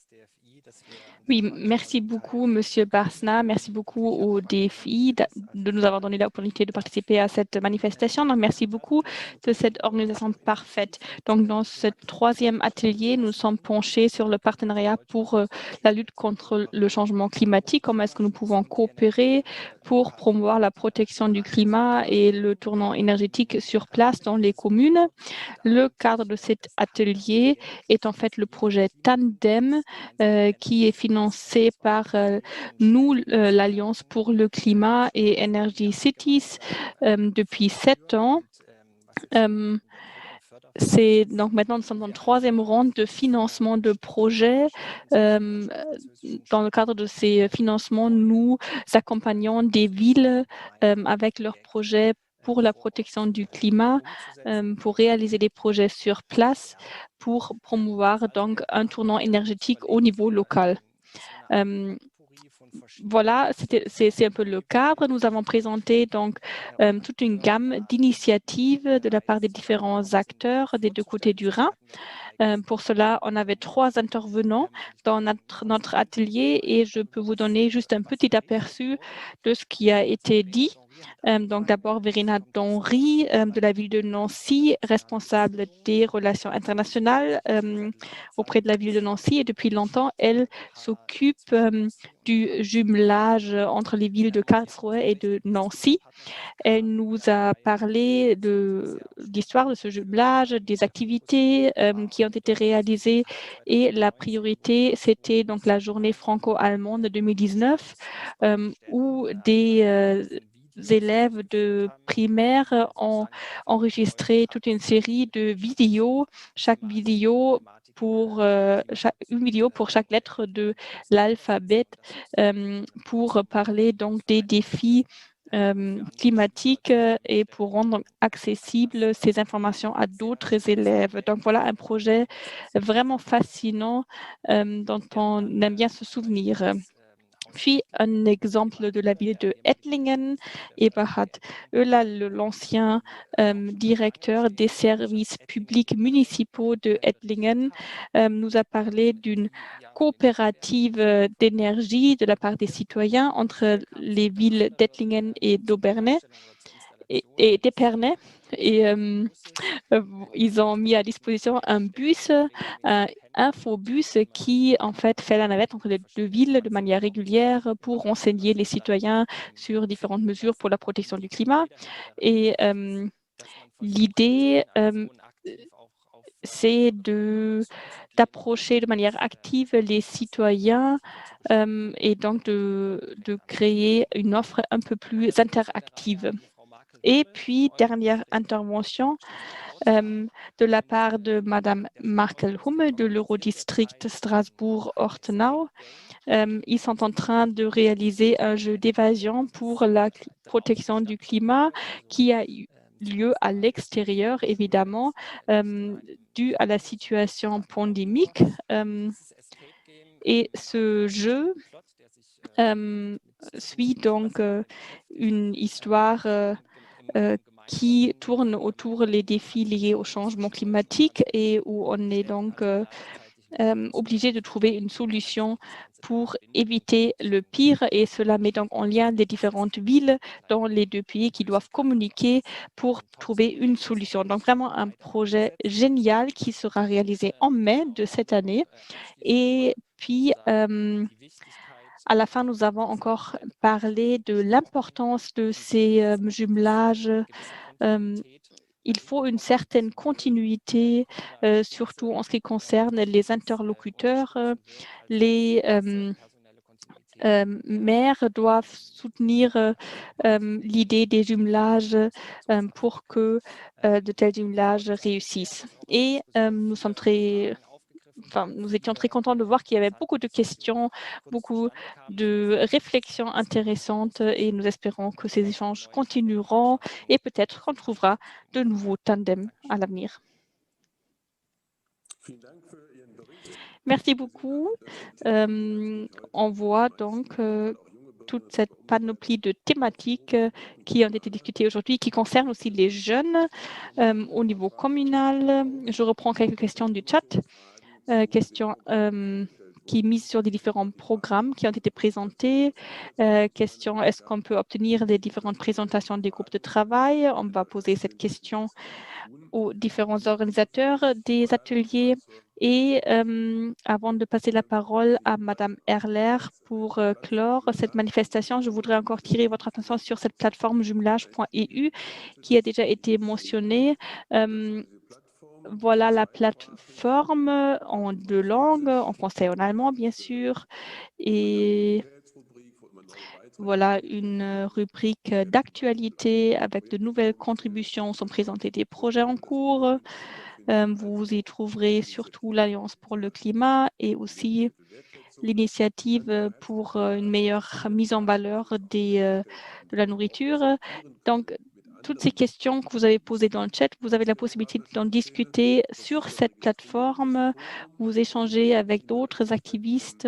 Oui, merci beaucoup, Monsieur Barsna. Merci beaucoup au DFI de nous avoir donné l'opportunité de participer à cette manifestation. Donc, merci beaucoup de cette organisation parfaite. Donc, dans ce troisième atelier, nous sommes penchés sur le partenariat pour la lutte contre le changement climatique. Comment est-ce que nous pouvons coopérer pour promouvoir la protection du climat et le tournant énergétique sur place dans les communes? Le cadre de cet atelier est en fait le projet Tandem qui est financé par nous, l'Alliance pour le climat et Energy Cities, depuis 7 ans. C'est donc maintenant nous sommes dans le troisième round de financement de projets. Dans le cadre de ces financements, nous accompagnons des villes avec leurs projets pour la protection du climat, pour réaliser des projets sur place, pour promouvoir donc un tournant énergétique au niveau local. Voilà, c'est un peu le cadre. Nous avons présenté donc toute une gamme d'initiatives de la part des différents acteurs des deux côtés du Rhin. Pour cela, on avait 3 intervenants dans notre atelier et je peux vous donner juste un petit aperçu de ce qui a été dit. Donc d'abord, Verena Donry de la ville de Nancy, responsable des relations internationales auprès de la ville de Nancy. Et depuis longtemps, elle s'occupe du jumelage entre les villes de Karlsruhe et de Nancy. Elle nous a parlé de l'histoire de ce jumelage, des activités qui ont été réalisées et la priorité, c'était donc la journée franco-allemande de 2019 où des élèves de primaire ont enregistré toute une série de vidéos, une vidéo pour chaque lettre de l'alphabet pour parler donc des défis climatiques et pour rendre accessibles ces informations à d'autres élèves. Donc voilà un projet vraiment fascinant dont on aime bien se souvenir. Puis, un exemple de la ville de Ettlingen, Eberhard Oehler, l'ancien directeur des services publics municipaux de Ettlingen, nous a parlé d'une coopérative d'énergie de la part des citoyens entre les villes d'Ettlingen et d'Obernai et d'Épernay. Et ils ont mis à disposition un bus, un infobus qui en fait fait la navette entre les deux villes de manière régulière pour renseigner les citoyens sur différentes mesures pour la protection du climat. Et l'idée, c'est d'approcher de manière active les citoyens et donc de créer une offre un peu plus interactive. Et puis, dernière intervention de la part de Madame Markel-Humme de l'Eurodistrict Strasbourg-Ortenau. Ils sont en train de réaliser un jeu d'évasion pour la protection du climat qui a eu lieu à l'extérieur, évidemment, dû à la situation pandémique. Et ce jeu suit donc une histoire qui tourne autour des défis liés au changement climatique et où on est donc obligé de trouver une solution pour éviter le pire, et cela met donc en lien les différentes villes dans les deux pays qui doivent communiquer pour trouver une solution. Donc vraiment un projet génial qui sera réalisé en mai de cette année. Et puis, à la fin, nous avons encore parlé de l'importance de ces jumelages. Il faut une certaine continuité, surtout en ce qui concerne les interlocuteurs. Les maires doivent soutenir l'idée des jumelages pour que de tels jumelages réussissent. Et nous étions très contents de voir qu'il y avait beaucoup de questions, beaucoup de réflexions intéressantes, et nous espérons que ces échanges continueront et peut-être qu'on trouvera de nouveaux tandems à l'avenir. Merci beaucoup. On voit donc toute cette panoplie de thématiques qui ont été discutées aujourd'hui, qui concernent aussi les jeunes au niveau communal. Je reprends quelques questions du chat. Question qui mise sur les différents programmes qui ont été présentés. Question, est-ce qu'on peut obtenir les différentes présentations des groupes de travail? On va poser cette question aux différents organisateurs des ateliers. Et avant de passer la parole à Madame Erler pour clore cette manifestation, je voudrais encore tirer votre attention sur cette plateforme jumelage.eu qui a déjà été mentionnée. Voilà la plateforme en deux langues, en français et en allemand, bien sûr. Et voilà une rubrique d'actualité avec de nouvelles contributions. Sont présentés des projets en cours. Vous y trouverez surtout l'Alliance pour le climat et aussi l'initiative pour une meilleure mise en valeur de la nourriture. Donc, toutes ces questions que vous avez posées dans le chat, vous avez la possibilité d'en discuter sur cette plateforme. Vous échangez avec d'autres activistes.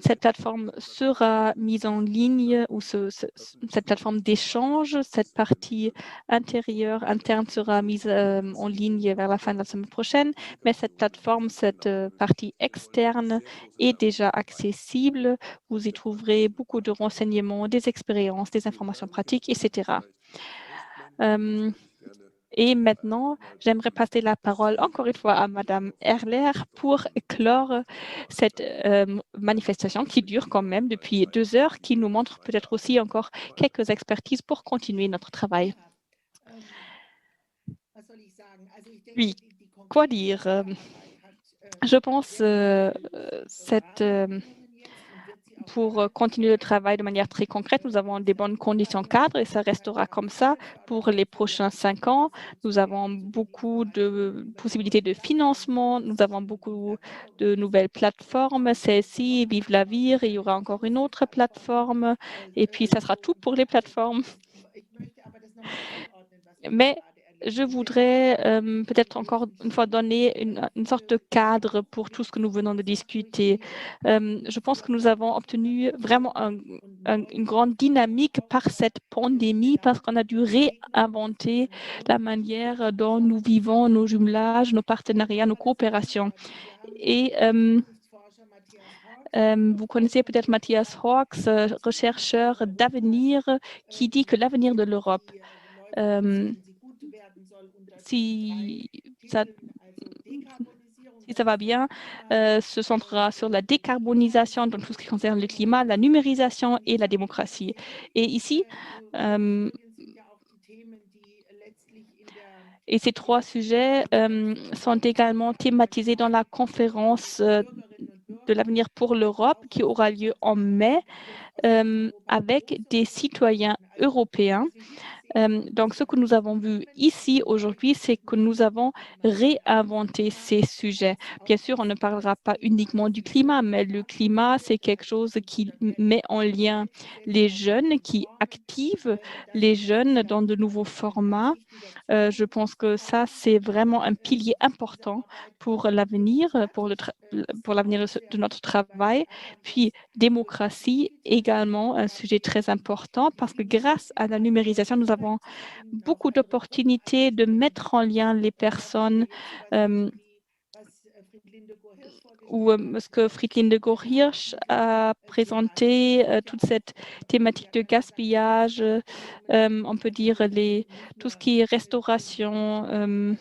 Cette plateforme sera mise en ligne, ou cette plateforme d'échange, cette partie interne sera mise en ligne vers la fin de la semaine prochaine, mais cette plateforme, cette partie externe est déjà accessible. Vous y trouverez beaucoup de renseignements, des expériences, des informations pratiques, etc. Et maintenant, j'aimerais passer la parole encore une fois à Madame Erler pour clore cette manifestation qui dure quand même depuis 2 heures, qui nous montre peut-être aussi encore quelques expertises pour continuer notre travail. Oui, quoi dire? Je pense pour continuer le travail de manière très concrète, nous avons des bonnes conditions cadres et ça restera comme ça pour les prochains 5 ans. Nous avons beaucoup de possibilités de financement, nous avons beaucoup de nouvelles plateformes, celle-ci, Vive la Vie, il y aura encore une autre plateforme et puis ça sera tout pour les plateformes. Mais je voudrais peut-être encore une fois donner une sorte de cadre pour tout ce que nous venons de discuter. Je pense que nous avons obtenu vraiment une grande dynamique par cette pandémie parce qu'on a dû réinventer la manière dont nous vivons nos jumelages, nos partenariats, nos coopérations. Et vous connaissez peut-être Matthias Hawks, chercheur d'avenir, qui dit que l'avenir de l'Europe, si ça va bien, se centrera sur la décarbonisation dans tout ce qui concerne le climat, la numérisation et la démocratie. Et ici, et ces 3 sujets sont également thématisés dans la conférence de l'avenir pour l'Europe qui aura lieu en mai avec des citoyens européens. Donc, ce que nous avons vu ici aujourd'hui, c'est que nous avons réinventé ces sujets. Bien sûr, on ne parlera pas uniquement du climat, mais le climat, c'est quelque chose qui met en lien les jeunes, qui active les jeunes dans de nouveaux formats. Je pense que ça, c'est vraiment un pilier important pour l'avenir, pour l'avenir de notre travail. Puis, démocratie, également un sujet très important parce que grâce à la numérisation, nous avons beaucoup d'opportunités de mettre en lien les personnes ou ce que Friedlinde Gore-Hirsch a présenté, toute cette thématique de gaspillage, on peut dire tout ce qui est restauration,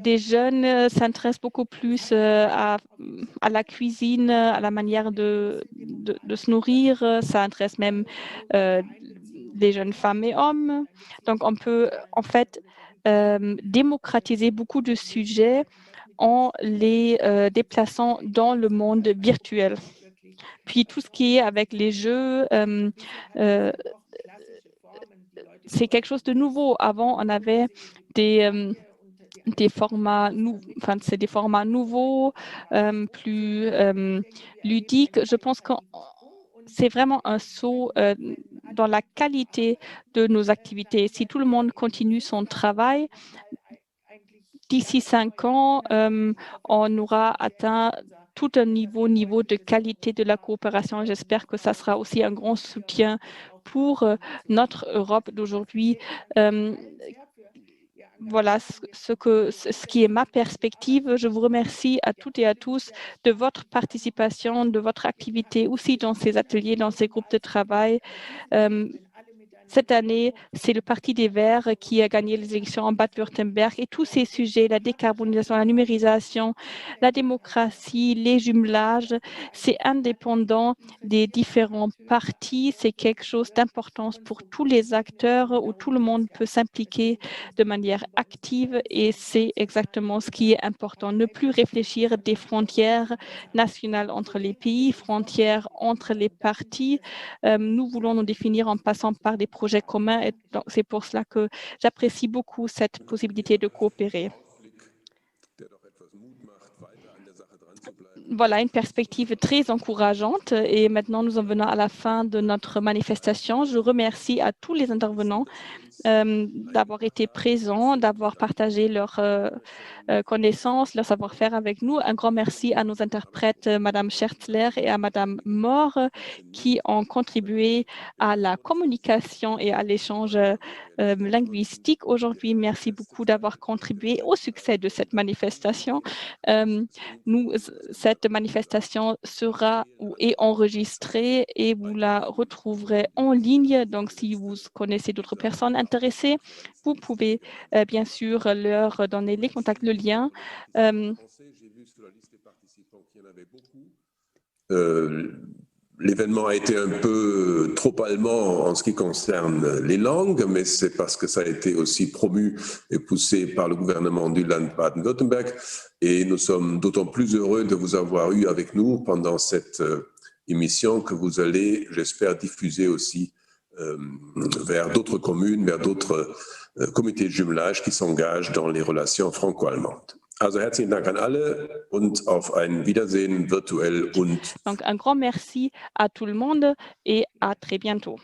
des jeunes s'intéressent beaucoup plus à la cuisine, à la manière de se nourrir. Ça intéresse même les jeunes femmes et hommes. Donc, on peut en fait démocratiser beaucoup de sujets en les déplaçant dans le monde virtuel. Puis, tout ce qui est avec les jeux, c'est quelque chose de nouveau. Avant, on avait des formats, c'est des formats nouveaux, plus ludiques. Je pense que c'est vraiment un saut dans la qualité de nos activités. Si tout le monde continue son travail, d'ici 5 ans, on aura atteint tout un niveau de qualité de la coopération. J'espère que ça sera aussi un grand soutien pour notre Europe d'aujourd'hui. Voilà ce qui est ma perspective. Je vous remercie à toutes et à tous de votre participation, de votre activité aussi dans ces ateliers, dans ces groupes de travail. Cette année, c'est le Parti des Verts qui a gagné les élections en Bade-Württemberg et tous ces sujets, la décarbonisation, la numérisation, la démocratie, les jumelages, c'est indépendant des différents partis. C'est quelque chose d'important pour tous les acteurs où tout le monde peut s'impliquer de manière active et c'est exactement ce qui est important. Ne plus réfléchir des frontières nationales entre les pays, frontières entre les partis. Nous voulons nous définir en passant par des projets communs et c'est pour cela que j'apprécie beaucoup cette possibilité de coopérer. Voilà une perspective très encourageante et maintenant nous en venons à la fin de notre manifestation. Je remercie à tous les intervenants d'avoir été présents, d'avoir partagé leurs connaissances, leur savoir-faire avec nous. Un grand merci à nos interprètes, Madame Scherzler et à Madame Moore, qui ont contribué à la communication et à l'échange linguistique aujourd'hui. Merci beaucoup d'avoir contribué au succès de cette manifestation. Cette manifestation sera ou est enregistrée et vous la retrouverez en ligne. Donc, si vous connaissez d'autres personnes intéressées, vous pouvez bien sûr leur donner les contacts, le lien. L'événement a été un peu trop allemand en ce qui concerne les langues, mais c'est parce que ça a été aussi promu et poussé par le gouvernement du Land Baden-Württemberg. Et nous sommes d'autant plus heureux de vous avoir eu avec nous pendant cette émission que vous allez, j'espère, diffuser aussi vers d'autres communes, vers d'autres comités de jumelage qui s'engagent dans les relations franco-allemandes. Also herzlichen Dank an alle und auf ein Wiedersehen virtuell und. Donc un grand merci à tout le monde et à très bientôt.